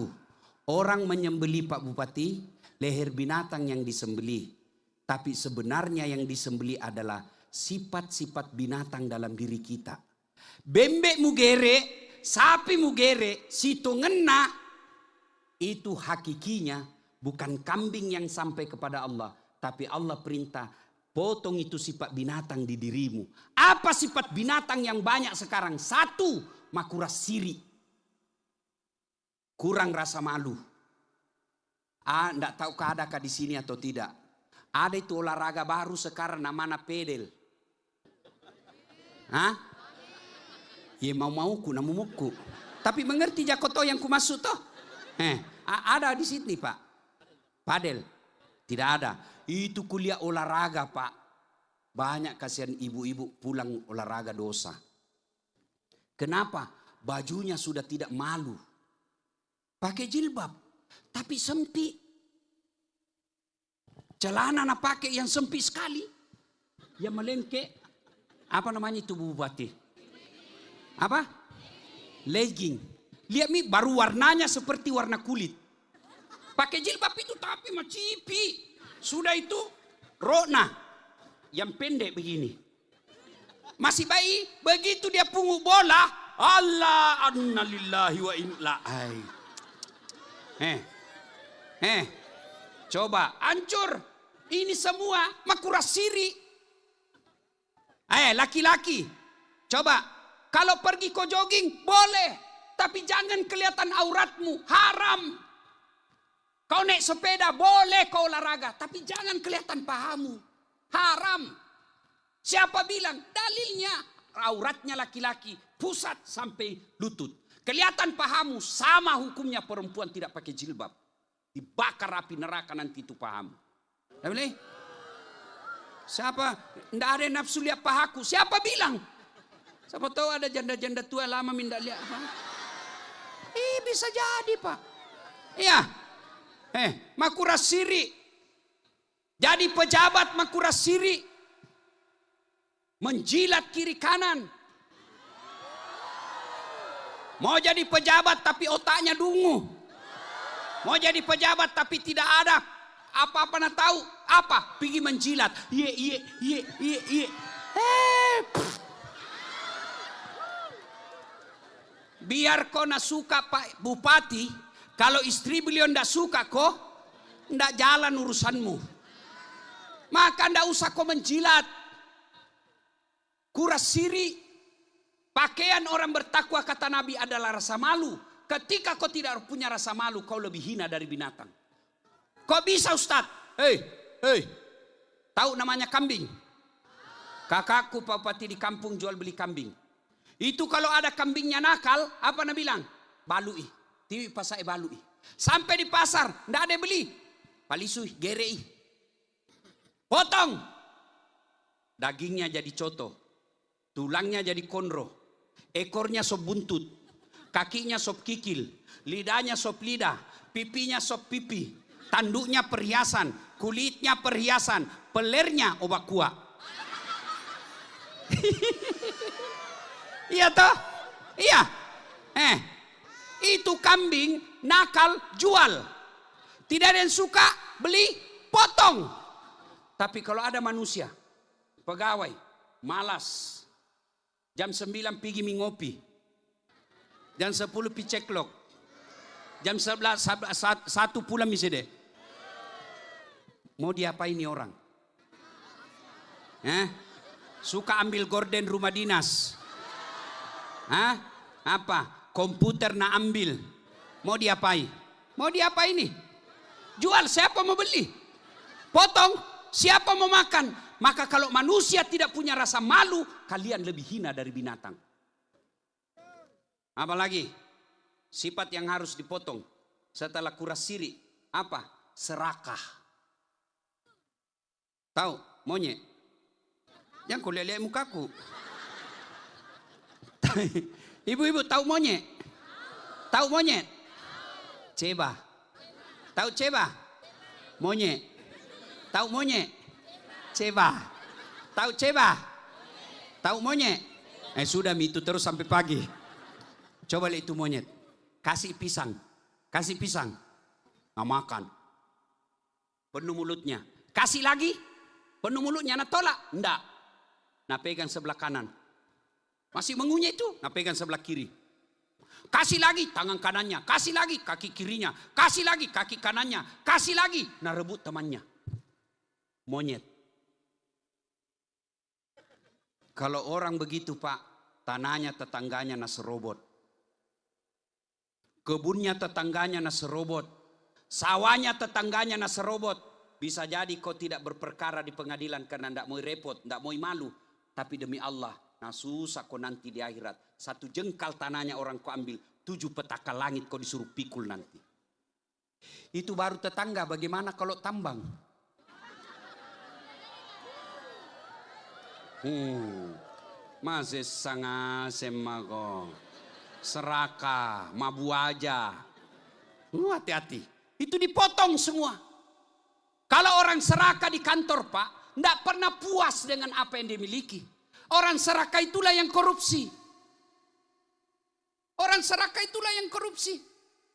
A: orang menyembelih Pak Bupati, leher binatang yang disembelih. Tapi sebenarnya yang disembelih adalah sifat-sifat binatang dalam diri kita. Bembek mugere, sapi mugere, situ ngena, itu hakikinya. Bukan kambing yang sampai kepada Allah. Tapi Allah perintah, potong itu sifat binatang di dirimu. Apa sifat binatang yang banyak sekarang? 1, makuras siri. Kurang rasa malu. Enggak tahu adakah di sini atau tidak. Ada itu olahraga baru sekarang namanya pedel. Hah? Ya mau-mauku, namuku. Tapi mengerti jakoto yang kumaksud toh? Ada di sini Pak. Padel, tidak ada. Itu kuliah olahraga Pak. Banyak kasihan ibu-ibu pulang olahraga dosa. Kenapa? Bajunya sudah tidak malu. Pakai jilbab, tapi sempit. Celana nak pakai yang sempit sekali. Yang melengke. Apa namanya itu Bu Bupati? Apa? Legging. Lihat nih baru warnanya seperti warna kulit. Pakai jilbab itu tapi macipi. Sudah itu rona yang pendek begini. Masih bayi, begitu dia pungut bola, Allah annalillahi wa inna coba hancur. Ini semua makuras siri. Laki-laki, coba kalau pergi kau jogging boleh, tapi jangan kelihatan auratmu, haram. Kau naik sepeda boleh kau olahraga, tapi jangan kelihatan pahamu. Haram. Siapa bilang? Dalilnya auratnya laki-laki pusat sampai lutut. Kelihatan pahamu sama hukumnya perempuan tidak pakai jilbab. Dibakar api neraka nanti itu pahamu. Boleh? Siapa? Tidak ada nafsu lihat pahaku. Siapa bilang? Siapa tahu ada janda-janda tua lama minta lihat. Bisa jadi Pak. Iya. Makuras siri. Jadi pejabat makuras siri. Menjilat kiri kanan. Mau jadi pejabat tapi otaknya dungu. Mau jadi pejabat tapi tidak ada apa-apa nak tahu. Apa? Pergi menjilat. Biar kau nak suka Pak Bupati. Kalau istri beliau ndak suka kok, ndak jalan urusanmu. Maka ndak usah kau menjilat. Kuras siri. Pakaian orang bertakwa kata Nabi adalah rasa malu. Ketika kau tidak punya rasa malu, kau lebih hina dari binatang. Kok bisa Ustaz? Hei, tahu namanya kambing? Kakakku Bupati di kampung jual beli kambing. Itu kalau ada kambingnya nakal, apa Nabi bilang? Balui, tiwi pasai balui. Sampai di pasar, ndak ada beli. Palisui, gerei. Potong. Dagingnya jadi coto. Tulangnya jadi konro. Ekornya sop buntut. Kakinya sop kikil. Lidahnya sop lidah. Pipinya sop pipi. Tanduknya perhiasan. Kulitnya perhiasan. Pelernya obat kuah. Iya toh? Iya. Itu kambing nakal jual. Tidak ada yang suka beli potong. Tapi kalau ada manusia pegawai malas, jam 9 pergi ngopi, jam 10 pergi ceklok, jam 11 1 pulang misalnya, mau diapain ini orang? Suka ambil gorden rumah dinas, apa? Komputer nak ambil, mau diapain? Mau diapain ini? Jual, siapa mau beli? Potong, siapa mau makan? Maka kalau manusia tidak punya rasa malu, kalian lebih hina dari binatang. Apalagi sifat yang harus dipotong setelah kuras siri, apa? Serakah. Tahu monyet? Yang kau lihat mukaku. Ibu-ibu tahu monyet? Tahu monyet? Ceba. Tahu ceba? Monyet. Tahu monyet? Ceba. Tahu ceba? Tahu monyet? Sudah itu terus sampai pagi. Coba lihat itu monyet. Kasih pisang. Kasih pisang. Nggak makan. Penuh mulutnya. Kasih lagi. Penuh mulutnya. Nah tolak. Enggak. Nah pegang sebelah kanan. Masih mengunyah itu. Nah pegang sebelah kiri. Kasih lagi tangan kanannya. Kasih lagi kaki kirinya. Kasih lagi kaki kanannya. Kasih lagi. Nah rebut temannya. Monyet. Kalau orang begitu Pak, tanahnya tetangganya nah serobot. Kebunnya tetangganya nah serobot. Sawahnya tetangganya nah serobot. Bisa jadi kau tidak berperkara di pengadilan karena tidak mau repot, tidak mau malu. Tapi demi Allah, nah susah kau nanti di akhirat. 1 jengkal tanahnya orang kau ambil, 7 petaka langit kau disuruh pikul nanti. Itu baru tetangga, bagaimana kalau tambang? Masih sangat semago. Serakah, mabu aja. Hati-hati. Itu dipotong semua. Kalau orang serakah di kantor Pak, tidak pernah puas dengan apa yang dimiliki. Orang serakah itulah yang korupsi. Orang serakah itulah yang korupsi.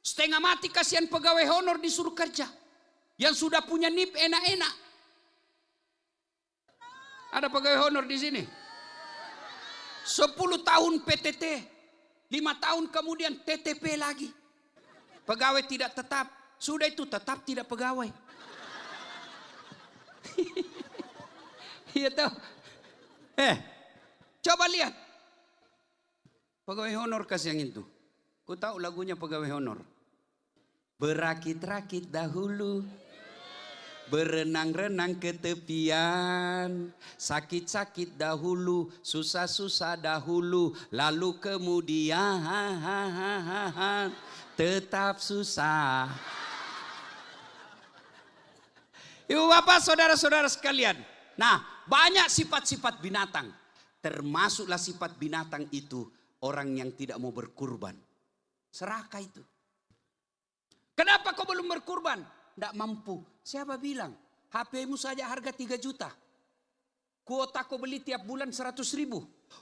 A: Setengah mati kasihan pegawai honor disuruh kerja. Yang sudah punya NIP enak-enak. Ada pegawai honor di sini. 10 tahun PTT. 5 tahun kemudian TTP lagi. Pegawai tidak tetap. Sudah itu tetap tidak pegawai. Iya tahu. Coba lihat. Pegawai honor kasih yang itu. Ku tahu lagunya pegawai honor. Berakit-rakit dahulu. Berenang-renang ke tepian. Sakit-sakit dahulu. Susah-susah dahulu. Lalu kemudian tetap susah. Ibu bapak saudara-saudara sekalian. Nah banyak sifat-sifat binatang. Termasuklah sifat binatang itu. Orang yang tidak mau berkurban. Serakah itu. Kenapa kau belum berkurban? Tidak mampu. Siapa bilang? HP-mu saja harga 3 juta. Kuota kau beli tiap bulan 100.000.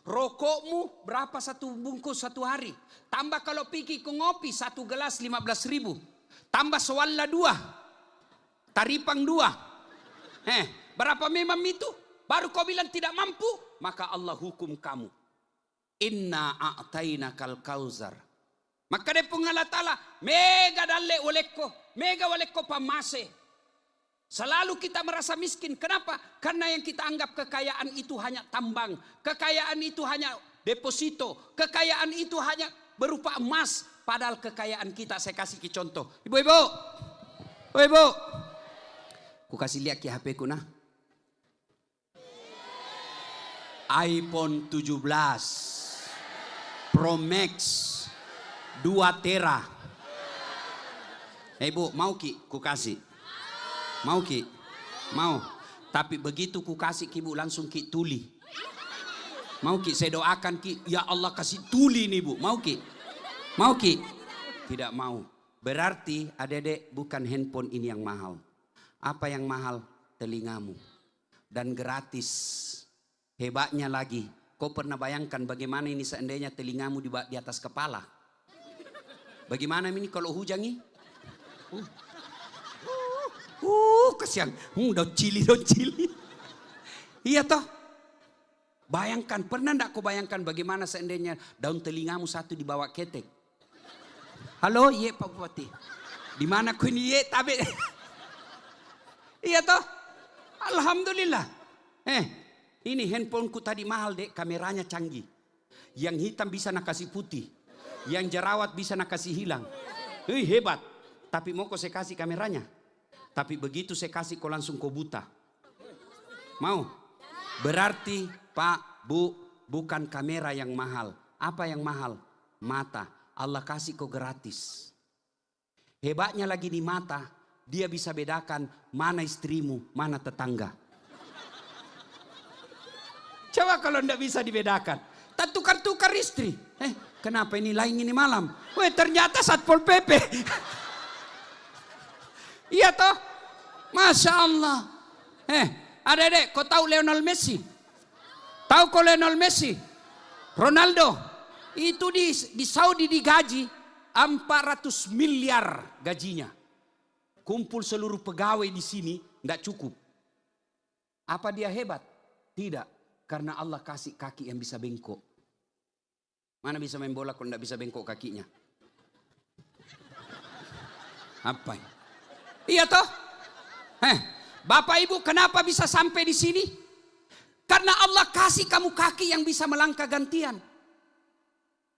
A: Rokokmu berapa satu bungkus satu hari. Tambah kalau pergi ke ngopi 1 gelas 15.000. Tambah sewalla 2. Taripang 2. Berapa memang itu? Baru kau bilang tidak mampu. Maka Allah hukum kamu. Inna a'tainakal kauzar. Maka dia pun Allah Ta'ala. Mega dalle olekko. Mega olekko pamase. Selalu kita merasa miskin. Kenapa? Karena yang kita anggap kekayaan itu hanya tambang. Kekayaan itu hanya deposito. Kekayaan itu hanya berupa emas. Padahal kekayaan kita, saya kasih contoh. Ibu-ibu. Oh ibu. Ku kasih lihat ke HP ku nah. iPhone 17 Pro Max 2 tera. Ibu mau ki ku kasih? Mau ki? Mau. Tapi begitu ku kasih ki bu langsung ki tuli. Mau ki saya doakan ki, ya Allah kasih tuli nih bu. Mau ki? Mau ki? Tidak mau. Berarti adek-adek bukan handphone ini yang mahal. Apa yang mahal? Telingamu. Dan gratis. Hebatnya lagi, kau pernah bayangkan bagaimana ini seandainya telingamu di atas kepala? Bagaimana ini kalau hujan nih? Kasihan. Daun cili. Iya toh? Bayangkan, pernah enggak kau bayangkan bagaimana seandainya daun telingamu satu dibawa ketek? Halo, iya Pak Bupati. Di mana kau ini iya tapi? Iya toh? Alhamdulillah. Ini handphoneku tadi mahal dek, kameranya canggih. Yang hitam bisa nak kasih putih. Yang jerawat bisa nak kasih hilang. Hebat. Tapi mau kau saya kasih kameranya. Tapi begitu saya kasih kau langsung kau buta. Mau? Berarti Pak, Bu, bukan kamera yang mahal. Apa yang mahal? Mata. Allah kasih kau gratis. Hebatnya lagi di mata, dia bisa bedakan mana istrimu, mana tetangga. Coba kalau tidak bisa dibedakan. Tak tukar-tukar istri. Kenapa ini lain ini malam? Ternyata Satpol PP. Iya toh? Masya Allah. Adek-adek, kau tahu Lionel Messi? Tahu kau Lionel Messi? Ronaldo. Itu di Saudi digaji 400 miliar gajinya. Kumpul seluruh pegawai di sini, tidak cukup. Apa dia hebat? Tidak. Karena Allah kasih kaki yang bisa bengkok. Mana bisa main bola kalau tidak bisa bengkok kakinya? Apa? Iya toh? Bapak Ibu kenapa bisa sampai di sini? Karena Allah kasih kamu kaki yang bisa melangkah gantian.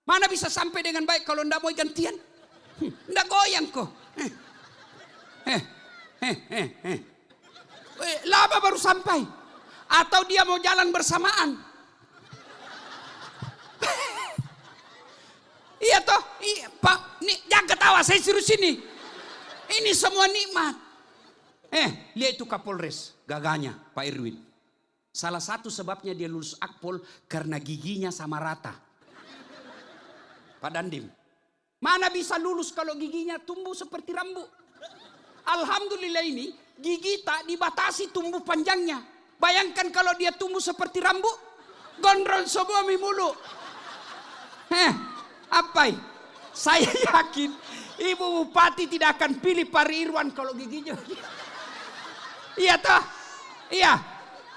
A: Mana bisa sampai dengan baik kalau tidak mau gantian? Tidak goyang kok. Lama baru sampai. Atau dia mau jalan bersamaan. Iya toh? Iya, Pak, jangan ketawa, saya suruh sini. Ini semua nikmat. Lihat itu Kapolres, gagahnya Pak Irwin. Salah satu sebabnya dia lulus Akpol karena giginya sama rata. Pak Dandim. Mana bisa lulus kalau giginya tumbuh seperti rambut? Alhamdulillah ini gigi tak dibatasi tumbuh panjangnya. Bayangkan kalau dia tumbuh seperti rambut, gondrong semua mulu. Apa? Saya yakin Ibu Bupati tidak akan pilih Pak Irwan kalau giginya. Iya toh? Iya.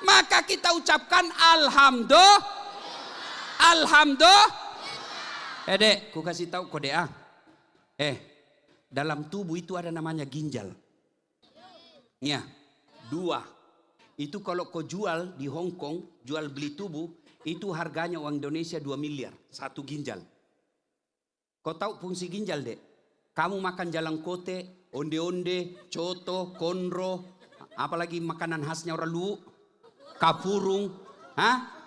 A: Maka kita ucapkan alhamdulillah. Alhamdulillah. Dek, ku kasih tahu kode A. Dalam tubuh itu ada namanya ginjal. Ya, 2. Itu kalau kau jual di Hong Kong, jual beli tubuh, itu harganya uang Indonesia 2 miliar, satu ginjal. Kau tahu fungsi ginjal dek? Kamu makan jalang kote, onde-onde, coto, konro, apalagi makanan khasnya orang Luwu, kapurung,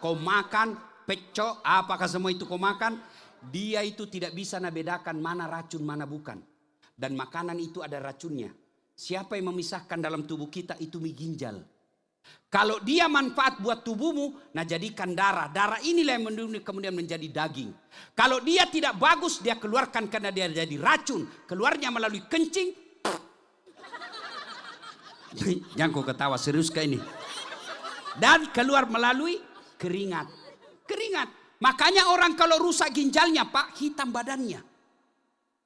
A: kau makan, pecok, apakah semua itu kau makan? Dia itu tidak bisa bedakan mana racun, mana bukan. Dan makanan itu ada racunnya. Siapa yang memisahkan dalam tubuh kita itu mie ginjal. Kalau dia manfaat buat tubuhmu, nah jadikan darah. Darah inilah yang kemudian menjadi daging. Kalau dia tidak bagus, dia keluarkan karena dia jadi racun. Keluarnya melalui kencing. Jangan kau ketawa, serius kayak ini. Dan keluar melalui keringat. Keringat. Makanya orang kalau rusak ginjalnya Pak, hitam badannya.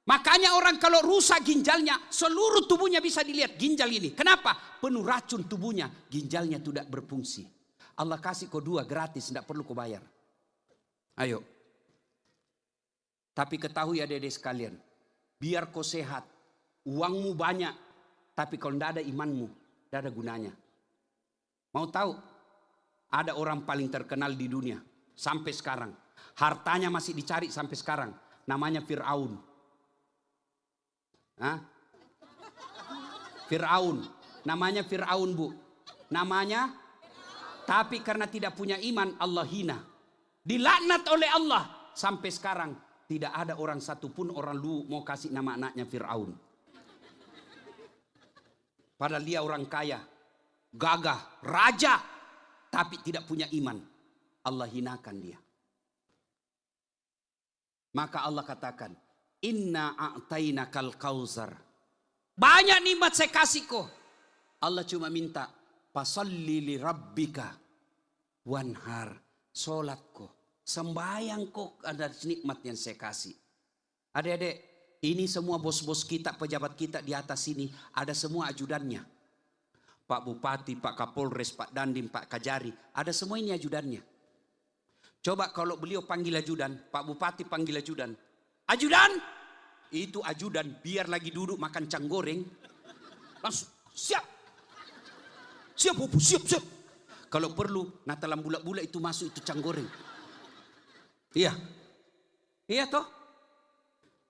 A: Makanya orang kalau rusak ginjalnya, seluruh tubuhnya bisa dilihat ginjal ini. Kenapa? Penuh racun tubuhnya, ginjalnya tidak berfungsi. Allah kasih kau 2 gratis, tidak perlu kau bayar. Ayo. Tapi ketahui adik-adik sekalian, biar kau sehat, uangmu banyak, tapi kalau tidak ada imanmu, tidak ada gunanya. Mau tahu? Ada orang paling terkenal di dunia sampai sekarang.
B: Hartanya masih dicari sampai sekarang. Namanya Fir'aun. Fir'aun. Namanya Fir'aun, Bu. Namanya. Tapi karena tidak punya iman, Allah hina. Dilaknat oleh Allah. Sampai sekarang tidak ada orang satupun orang lu mau kasih nama anaknya Fir'aun. Padahal dia orang kaya, gagah, raja, tapi tidak punya iman. Allah hinakan dia. Maka Allah katakan, inna a'tainakal kausar. Banyak nikmat saya kasih kau. Allah cuma minta, fasalli li rabbika wanhar. Solat kau, sembayang kau, ada nikmat yang saya kasih. Adik-adik, ini semua bos-bos kita, pejabat kita di atas sini, ada semua ajudannya. Pak Bupati, Pak Kapolres, Pak Dandim, Pak Kajari, ada semua ini ajudannya. Coba kalau beliau panggil ajudan, Pak Bupati panggil ajudan. Ajudan! Itu ajudan, biar lagi duduk makan cang goreng. Langsung, siap! Siap, Pupu, siap, siap. Kalau perlu, natalam bulat-bulat itu masuk itu cang goreng. Iya. Iya toh?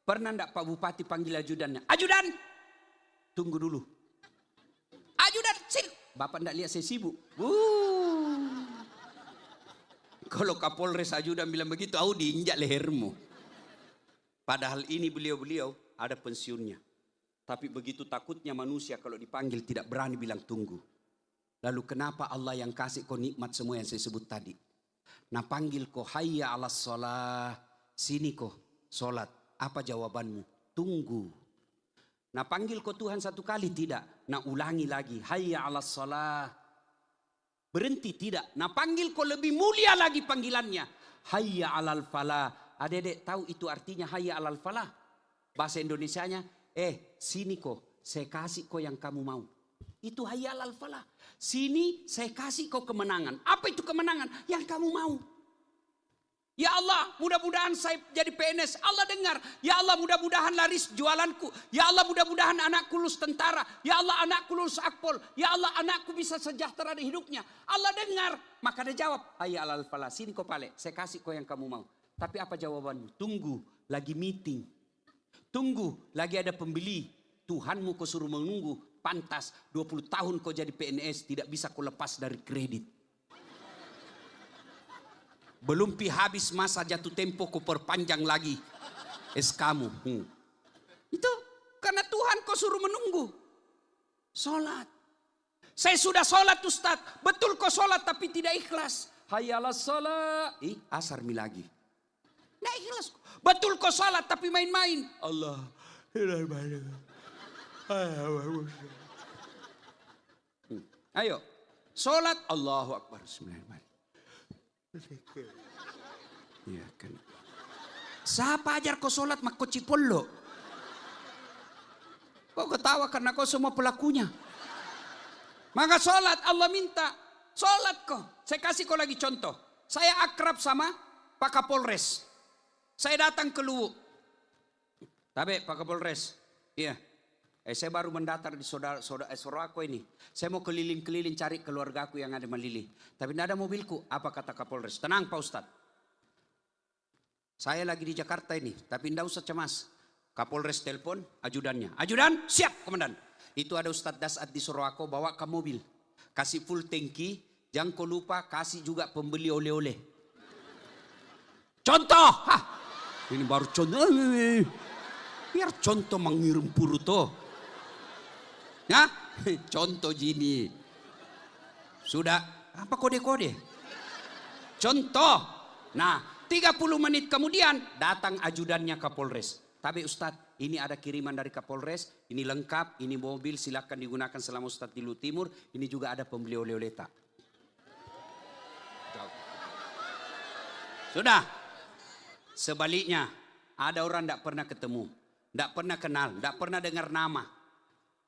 B: Pernah enggak Pak Bupati panggil ajudannya? Ajudan! Tunggu dulu. Ajudan, sini. Bapak enggak lihat saya sibuk. Kalau Kapolres ajudan bilang begitu, aku diinjak lehermu. Padahal ini beliau-beliau ada pensiunnya. Tapi begitu takutnya manusia kalau dipanggil tidak berani bilang tunggu. Lalu kenapa Allah yang kasih kau nikmat semua yang saya sebut tadi? Nah panggil kau hayya alas sholah. Sini kau sholat. Apa jawabanmu? Tunggu. Nah panggil kau Tuhan satu kali tidak. Nah ulangi lagi. Hayya alas sholah. Berhenti tidak. Nah panggil kau lebih mulia lagi panggilannya. Hayya alal falah. Adik-adik tahu itu artinya hayya alal falah. Bahasa Indonesianya. Sini kau. Saya kasih kau yang kamu mau. Itu hayya alal falah. Sini saya kasih kau kemenangan. Apa itu kemenangan? Yang kamu mau. Ya Allah, mudah-mudahan saya jadi PNS. Allah dengar. Ya Allah, mudah-mudahan laris jualanku. Ya Allah, mudah-mudahan anakku lulus tentara. Ya Allah, anakku lulus akpol. Ya Allah, anakku bisa sejahtera di hidupnya. Allah dengar. Maka dia jawab, hayya alal falah. Sini kau pale, saya kasih kau yang kamu mau. Tapi apa jawabanmu? Tunggu, lagi meeting. Tunggu, lagi ada pembeli. Tuhanmu kau suruh menunggu. Pantas 20 tahun kau jadi PNS, tidak bisa kau lepas dari kredit. Belum habis masa jatuh tempo kau perpanjang lagi SK-mu. Itu karena Tuhan kau suruh menunggu. Sholat. Saya sudah sholat Ustaz. Betul kau sholat tapi tidak ikhlas. Hayya alas sholat. Asar mi lagi. Tidak ikhlas. Betul kau sholat tapi main-main. Allah. Ayo. Sholat. Allahu Akbar. Bismillahirrahmanirrahim. Ya kan. Siapa ajar kau sholat mak kau cipollo? Kau ketawa karena kau semua pelakunya. Maka sholat Allah minta. Sholat kau. Saya kasih kau lagi contoh. Saya akrab sama Pak Kapolres. Saya datang ke Luwu. Tapi Pak Kapolres. Iya. Saya baru mendaftar di saudaraku ini. Saya mau keliling-keliling cari keluargaku yang ada Malili. Tapi tidak ada mobilku. Apa kata Kapolres? Tenang Pak Ustadz. Saya lagi di Jakarta ini. Tapi tidak usah cemas. Kapolres telepon ajudannya. Ajudan siap komandan. Itu ada Ustadz Dasat di Sorowako bawa ke mobil. Kasih full tangki. Jangan kau lupa kasih juga pembeli oleh-oleh. Contoh. Ini baru contoh. Biar contoh mengirim puru toh. Ya, contoh gini. Sudah, apa kode-kode? Contoh. Nah, 30 menit kemudian datang ajudannya Kapolres. Tapi Ustadz, ini ada kiriman dari Kapolres. Ini lengkap, ini mobil silakan digunakan selama Ustadz di Luwu Timur. Ini juga ada pembeli oleh-oleh tak. Sudah. Sebaliknya, ada orang tidak pernah ketemu. Tidak pernah kenal, tidak pernah dengar nama.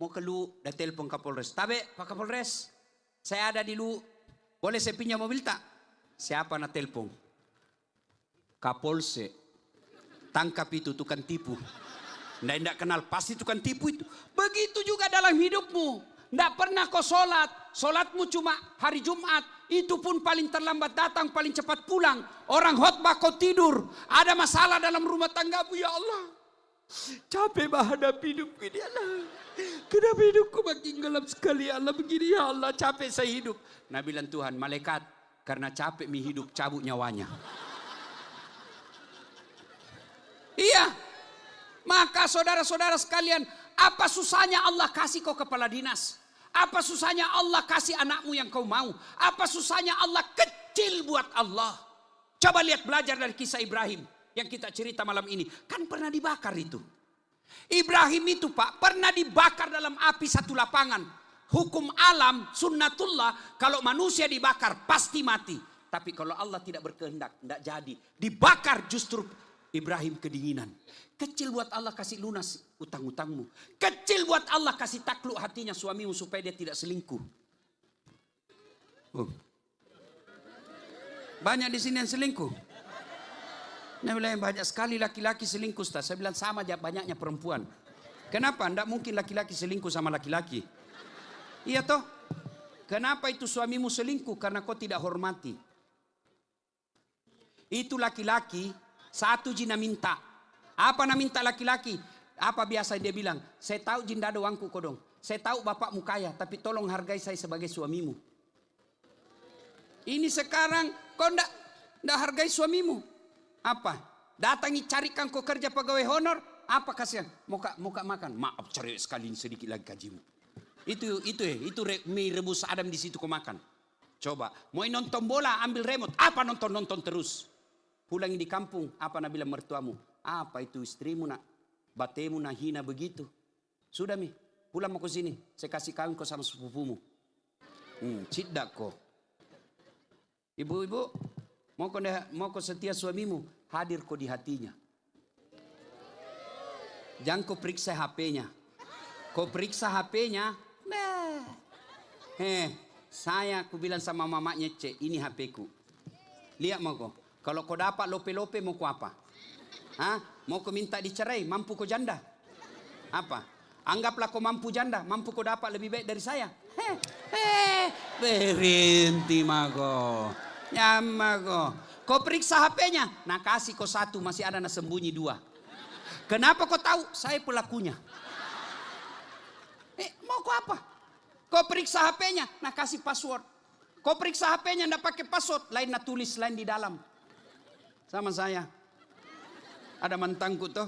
B: Mau ke Luwu, dah telepon Kapolres. Tapi Pak Kapolres, saya ada di Luwu. Boleh saya pinjam mobil tak? Siapa nak telepon? Kapolse. Tangkap itu tukang tipu. Tidak kenal, pasti tukang tipu itu. Begitu juga dalam hidupmu. Tidak pernah kau sholat. Sholatmu cuma hari Jumat. itu pun paling terlambat datang, paling cepat pulang. Orang khotbah kau tidur, ada masalah dalam rumah tanggamu, ya Allah. Capek menghadapi hidup ini, ya Allah. Kenapa hidupku makin gelap sekali, ya Allah, begini, ya Allah, capek saya hidup. Nabi bilang Tuhan, malaikat, karena capek mi hidup, cabut nyawanya. Iya, maka saudara-saudara sekalian, apa susahnya Allah kasih kau kepala dinas? Apa susahnya Allah kasih anakmu yang kau mau? Apa susahnya Allah kecil buat Allah? Coba lihat, belajar dari kisah Ibrahim yang kita cerita malam ini. Kan pernah dibakar itu. Ibrahim itu Pak, pernah dibakar dalam api satu lapangan. Hukum alam, sunnatullah, kalau manusia dibakar pasti mati. Tapi kalau Allah tidak berkehendak, tidak jadi. Dibakar justru Ibrahim kedinginan. Kecil buat Allah kasih lunas utang-utangmu. Kecil buat Allah kasih takluk hatinya suamimu supaya dia tidak selingkuh. Banyak di sini yang selingkuh. Nah, bilang banyak sekali laki-laki selingkuh, Ustaz. Saya bilang sama aja banyaknya perempuan. Kenapa? Tidak mungkin laki-laki selingkuh sama laki-laki. Iya toh? Kenapa itu suamimu selingkuh? Karena kau tidak hormati. Itu laki-laki, satu jina minta. Apa nak minta laki-laki? Apa biasa dia bilang? Saya tahu jin ada uangku kodong. Saya tahu bapakmu kaya, tapi tolong hargai saya sebagai suamimu. Ini sekarang kau ndak hargai suamimu. Apa? Datangi carikan kau kerja pegawai honor. Apa kasihan? Mau makan? Maaf, cari sekali sedikit lagi gajimu. Itu mie rebus Adam di situ kau makan. Coba, mau nonton bola ambil remote. Apa nonton terus? Pulang di kampung, apa nak bilang mertuamu? Apa itu istrimu nak? Batemu nak hina begitu. Sudah mi, pulang mau ke sini. Saya kasih kawin kau sama sepupumu. Cidak kau. Ibu-ibu, mau kau setia suamimu, hadir kau di hatinya. Jangan kau periksa HP-nya. Kau periksa HP-nya, saya aku bilang sama mamanya Cek, ini HP-ku. Lihat mau kau. Kalau kau dapat lope-lope mau kau apa? Mau kau minta dicerai, mampu kau janda? Apa? Anggaplah kau mampu janda, mampu kau dapat lebih baik dari saya. Berhenti mago. Nyamago. Kau periksa HP-nya, nah kasih kau satu, masih ada nak sembunyi dua. Kenapa kau tahu? Saya pelakunya. Mau kau apa? Kau periksa HP-nya, nah kasih password. Kau periksa HP-nya, ndak pakai password, lain nak tulis lain di dalam. Sama saya. Ada mantanku tuh,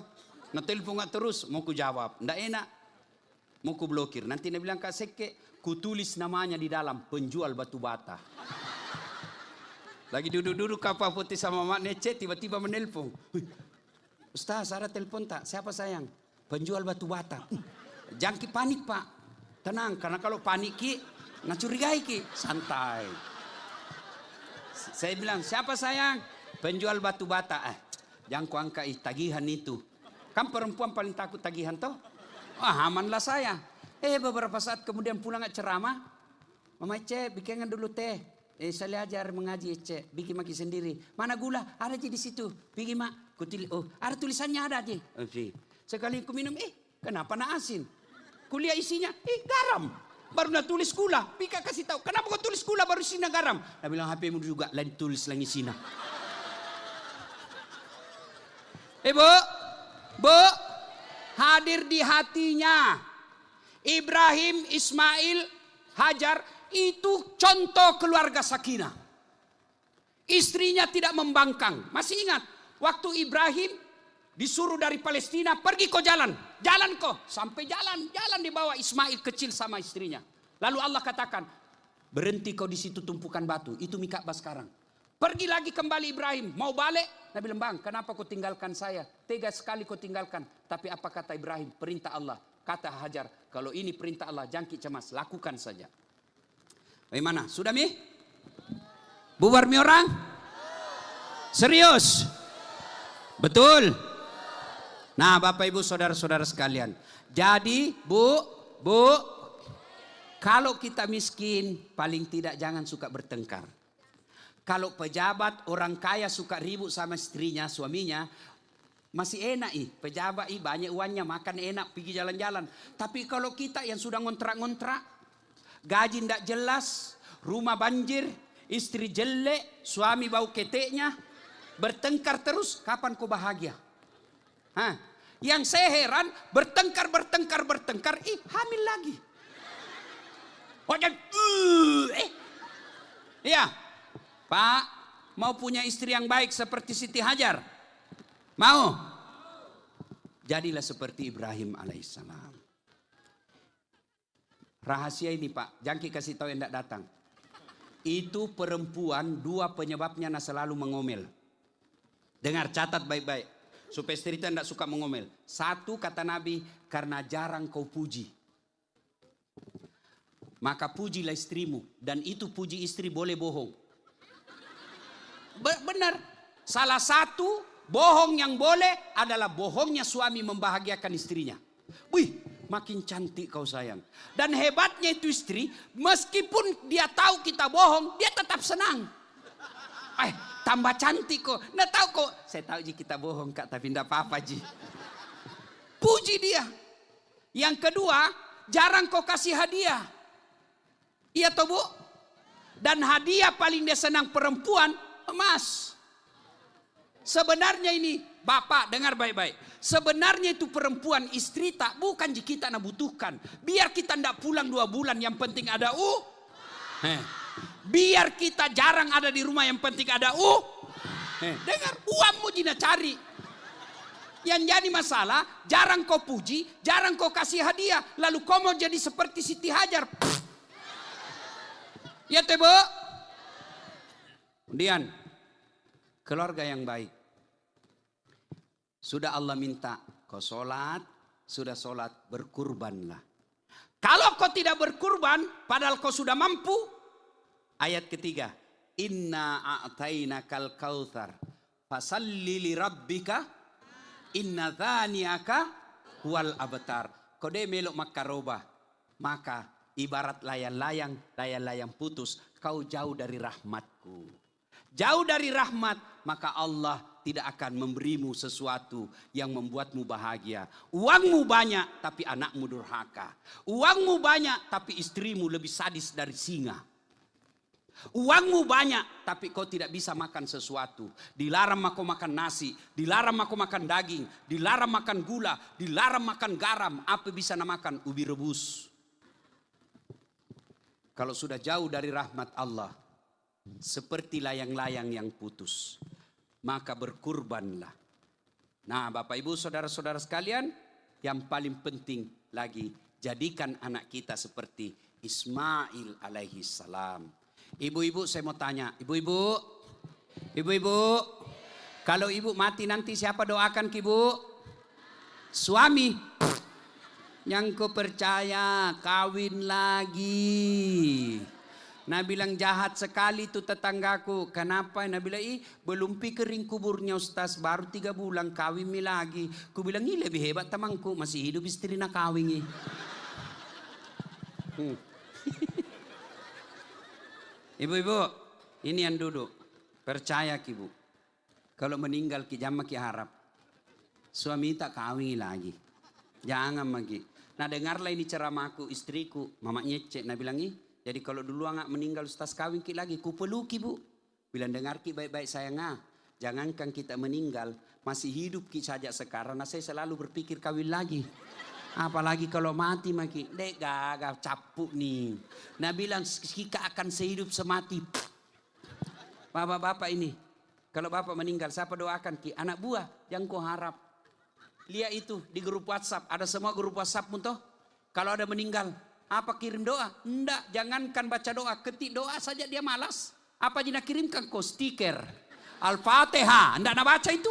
B: nak telepon nggak terus, mau ku jawab, ndak enak, mau ku blokir. Nanti dia bilang Kak Seke, ku tulis namanya di dalam, penjual batu bata. Lagi duduk-duduk kapal putih sama Mak Nece, tiba-tiba menelpon. Ustaz, ada telepon tak? Siapa sayang? Penjual batu bata. Jangan ki panik Pak. Tenang, karena kalau panik ki, nak curigai ki. Santai. Saya bilang, siapa sayang? Penjual batu bata. Jangan ku angkat tagihan itu. Kan perempuan paling takut tagihan toh? Amanlah saya. Beberapa saat kemudian pulang ceramah. Mama Ece, bikinkan dulu teh. Saya ajar mengaji Cek, bikin maki sendiri. Mana gula? Ada di situ. Bikin mak. Ada tulisannya ada aja. Sekali aku minum, kenapa nak asin? Kuliah isinya, garam. Baru nak tulis gula. Bika kasih tahu, kenapa kau tulis gula baru isinya garam? Dia bilang HP-mu juga, lain tulis lagi isinya. Bu, hadir di hatinya. Ibrahim, Ismail, Hajar, itu contoh keluarga sakinah. Istrinya tidak membangkang. Masih ingat waktu Ibrahim disuruh dari Palestina pergi kau jalan kau sampai jalan dibawa Ismail kecil sama istrinya. Lalu Allah katakan berhenti kau di situ tumpukan batu. Itu Mika'bah sekarang. Pergi lagi kembali Ibrahim mau balik. Nabi bilang bang kenapa kau tinggalkan saya? Tega sekali kau tinggalkan. Tapi apa kata Ibrahim? Perintah Allah. Kata Hajar kalau ini perintah Allah jangan cemas lakukan saja. Bagaimana? Sudah mi? Bubar mi orang? Serius? Betul? Nah Bapak Ibu Saudara-saudara sekalian. Jadi Bu, kalau kita miskin paling tidak jangan suka bertengkar. Kalau pejabat orang kaya suka ribut sama istrinya, suaminya, masih enak pejabat banyak uangnya, makan enak, pergi jalan-jalan. Tapi kalau kita yang sudah ngontrak-ngontrak, gaji tidak jelas, rumah banjir, Istri jelek, suami bau keteknya, bertengkar terus, kapan kau bahagia? Hah? Yang saya heran, bertengkar, hamil lagi. Iya, Pak, mau punya istri yang baik seperti Siti Hajar? Mau? Jadilah seperti Ibrahim alaihissalam. Rahasia ini Pak, jangan kasih tahu yang tidak datang. Itu perempuan, dua penyebabnya selalu mengomel. Dengar, catat baik-baik. Supaya istri itu tidak suka mengomel. Satu, kata Nabi, karena jarang kau puji. Maka pujilah istrimu. Dan itu puji istri boleh bohong. Benar. Salah satu bohong yang boleh adalah bohongnya suami membahagiakan istrinya. Wih, makin cantik kau sayang. Dan hebatnya itu istri, meskipun dia tahu kita bohong, dia tetap senang. Tambah cantik kok. Nggak tahu kok. Saya tahu Ji kita bohong Kak, tapi enggak apa-apa Ji. Puji dia. Yang kedua, jarang kau kasih hadiah. Iya toh Bu? Dan hadiah paling dia senang perempuan, emas. Sebenarnya ini, Bapak dengar baik-baik. Sebenarnya itu perempuan istri tak bukan jika kita nak butuhkan. Biar kita ndak pulang 2 bulan, yang penting ada biar kita jarang ada di rumah, yang penting ada dengar, uangmu Jina cari. Yang jadi masalah, jarang kau puji, jarang kau kasih hadiah. Lalu kau mau jadi seperti Siti Hajar. Ya tebo. Kemudian, keluarga yang baik. Sudah Allah minta kau sholat, sudah sholat berkurbanlah. Kalau kau tidak berkurban, padahal kau sudah mampu. Ayat ketiga, inna a'tainakal kautsar fasalli li rabbika inna dzaniaka huwal abtar. Kau deh melok makaroba, maka ibarat layang-layang putus, kau jauh dari rahmatku. Jauh dari rahmat, maka Allah tidak akan memberimu sesuatu yang membuatmu bahagia. Uangmu banyak, tapi anakmu durhaka. Uangmu banyak, tapi istrimu lebih sadis dari singa. Uangmu banyak, tapi kau tidak bisa makan sesuatu. Dilarang kau makan nasi, dilarang kau makan daging, dilarang makan gula, dilarang makan garam. Apa bisa makan? Ubi rebus. Kalau sudah jauh dari rahmat Allah, seperti layang-layang yang putus, maka berkurbanlah. Nah, Bapak Ibu saudara-saudara sekalian, yang paling penting lagi, jadikan anak kita seperti Ismail alaihi salam. Ibu-ibu saya mau tanya, ibu-ibu, kalau ibu mati nanti siapa doakan ke ibu? Suami. Yang kau percaya kawin lagi. Nah bilang jahat sekali tuh tetanggaku. Kenapa? Nah bilang belum kering kuburnya Ustaz. Baru 3 bulan kawin mi lagi. Ku bilang lebih hebat temanku. Masih hidup istri nak kawin Ibu-ibu, ini yang duduk. Percaya ki bu. Kalau meninggal ki jama ki harap. Suami tak kawin lagi. Jangan lagi. Nah dengarlah ini ceramahku istriku. Mama nyecek. Nah bilang jadi kalau dulu anak meninggal Ustaz kawin ki lagi. Ku peluki bu. Bilang dengar ki baik-baik sayang jangankan kita meninggal. Masih hidup ki saja sekarang. Nah saya selalu berpikir kawin lagi. Apalagi kalau mati maki. Dek gagah capuk nih. Nah bilang kita akan sehidup semati. Bapak-bapak ini. Kalau bapak meninggal siapa doakan ki? Anak buah yang kau harap. Lihat itu di grup WhatsApp. Ada semua grup WhatsApp toh. Kalau ada meninggal. Apa kirim doa? Enggak, jangankan baca doa. Ketik doa saja dia malas. Apa jina kirimkan kau stiker? Al-Fatihah. Enggak nak baca itu?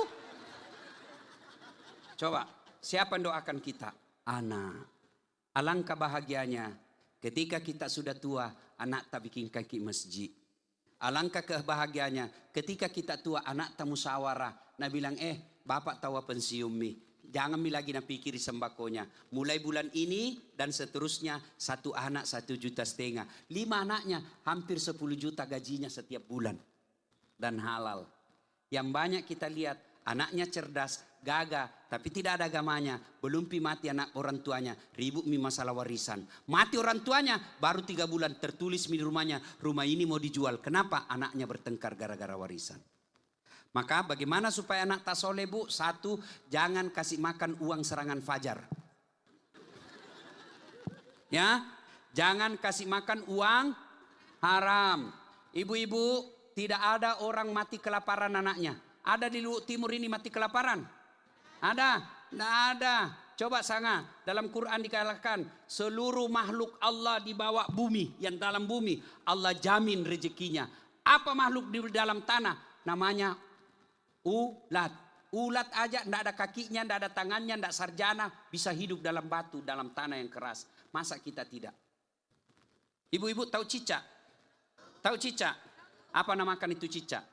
B: Coba, siapa yang doakan kita? Anak. Alangkah bahagianya ketika kita sudah tua, anak tak bikin kaki masjid. Alangkah kebahagiaannya ketika kita tua, anak tak musyawarah. Nah bilang, bapak tahu pensiun mi. Jangan mi lagi nak pikir sembakonya. Mulai bulan ini dan seterusnya 1 anak 1,5 juta. 5 anaknya hampir 10 juta gajinya setiap bulan. Dan halal. Yang banyak kita lihat anaknya cerdas gagah, tapi tidak ada agamanya. Belum pi mati anak orang tuanya, ribut mi masalah warisan. Mati orang tuanya, baru 3 bulan tertulis mi di rumahnya, rumah ini mau dijual. Kenapa? Anaknya bertengkar gara-gara warisan. Maka bagaimana supaya anak tak soleh, Bu? 1, jangan kasih makan uang serangan fajar. Ya, jangan kasih makan uang haram. Ibu-ibu, tidak ada orang mati kelaparan anaknya. Ada di Luhut Timur ini mati kelaparan? Ada? Tidak ada. Coba sangat. Dalam Quran dikatakan seluruh makhluk Allah di bawah bumi, yang dalam bumi Allah jamin rezekinya. Apa makhluk di dalam tanah? Namanya ulat. Ulat aja tidak ada kakinya, tidak ada tangannya, tidak sarjana, bisa hidup dalam batu, dalam tanah yang keras. Masa kita tidak? Ibu-ibu tahu cicak? Tahu cicak? Apa namakan itu cicak?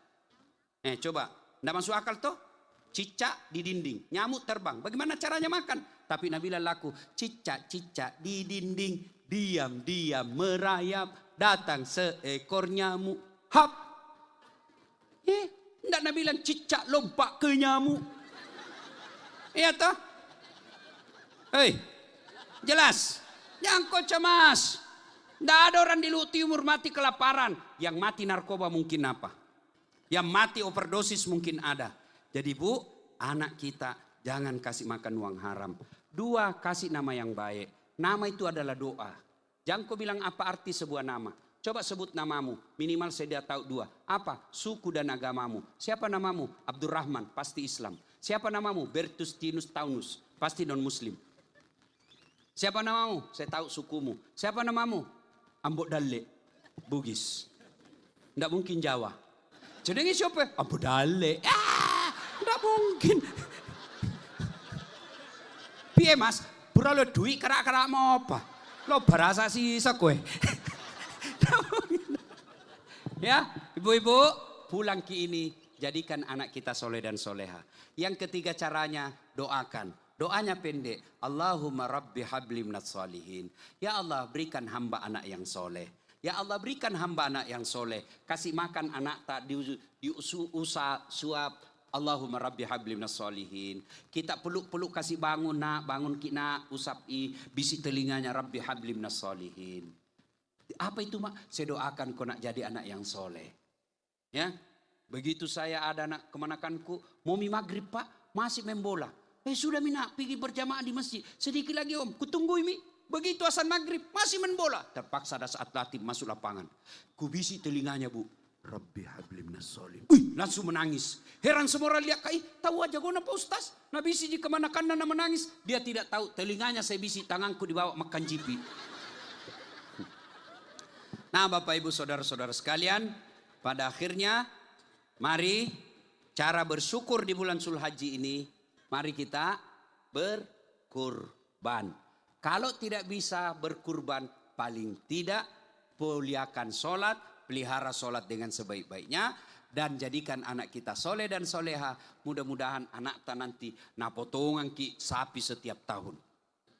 B: Coba, tidak masuk akal toh? Cicak di dinding, nyamuk terbang. Bagaimana caranya makan? Tapi Nabi laku, cicak-cicak di dinding, diam-diam merayap, datang seekor nyamuk. Hap! Tidak Nabi bilang cicak lompat ke nyamuk. Iya toh? Hei, jelas. Jangan kau cemas. Tidak ada orang di Luhut Timur mati kelaparan. Yang mati narkoba mungkin apa? Yang mati overdosis mungkin ada. Jadi Bu, anak kita jangan kasih makan uang haram. 2, kasih nama yang baik. Nama itu adalah doa. Jangan kau bilang apa arti sebuah nama. Coba sebut namamu, minimal saya tahu 2. Apa? Suku dan agamamu. Siapa namamu? Abdurrahman, pasti Islam. Siapa namamu? Bertustinus Taunus, pasti non muslim. Siapa namamu? Saya tahu sukumu. Siapa namamu? Ambok Dalle, Bugis. Tidak mungkin Jawa. Jadi siapa? Ambok Dalle. Tidak mungkin. Piye Mas? Pura lo duit kerak-kerak mau apa? Lo berasa sisa kue. Ya, ibu-ibu, pulang ke ini jadikan anak kita soleh dan soleha. Yang ketiga caranya doakan. Doanya pendek. Allahumma rabbi habli minas solihin. Ya Allah berikan hamba anak yang soleh. Ya Allah berikan hamba anak yang soleh. Kasih makan anak tak diusah suap. Allahumma rabbi habli minas solihin. Kita peluk-peluk kasih bangun nak, bangun kita usap bisi telinganya rabbi habli minas solihin. Apa itu mak? Saya doakan kau nak jadi anak yang soleh. Ya, begitu saya ada anak kemanakanku, mau maghrib Pak masih main bola. Sudah mina pergi berjamaah di masjid. Sedikit lagi Om, kutunggu ini. Begitu azan maghrib masih main bola. Terpaksa ada saat latih masuk lapangan. Kubisi telinganya Bu. Rabbi habli minas solihin. Langsung menangis. Heran semua orang lihat tahu aja gue napa Ustaz. Nabisi di kemanakan nana menangis. Dia tidak tahu telinganya saya bisi, tanganku dibawa makan jipi. Nah Bapak Ibu Saudara-saudara sekalian, pada akhirnya mari cara bersyukur di bulan Zulhajji ini, mari kita berkurban. Kalau tidak bisa berkurban, paling tidak muliakan sholat, pelihara sholat dengan sebaik-baiknya, dan jadikan anak kita soleh dan soleha. Mudah-mudahan anak tak nanti napotongan ki sapi setiap tahun.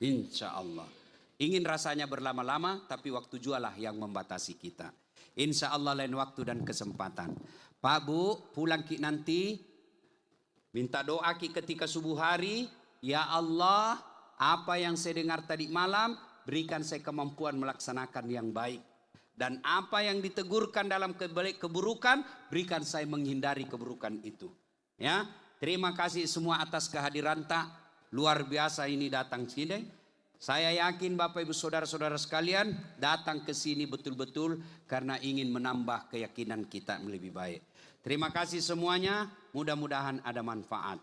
B: Insya Allah. Ingin rasanya berlama-lama, tapi waktu jualah yang membatasi kita. Insya Allah lain waktu dan kesempatan. Pak Bu, pulang ki nanti, minta doa ki ketika subuh hari. Ya Allah, apa yang saya dengar tadi malam, berikan saya kemampuan melaksanakan yang baik. Dan apa yang ditegurkan dalam keburukan, berikan saya menghindari keburukan itu. Ya, terima kasih semua atas kehadiran tak. Luar biasa ini datang sini. Saya yakin Bapak Ibu Saudara-saudara sekalian datang ke sini betul-betul karena ingin menambah keyakinan kita lebih baik. Terima kasih semuanya, mudah-mudahan ada manfaat.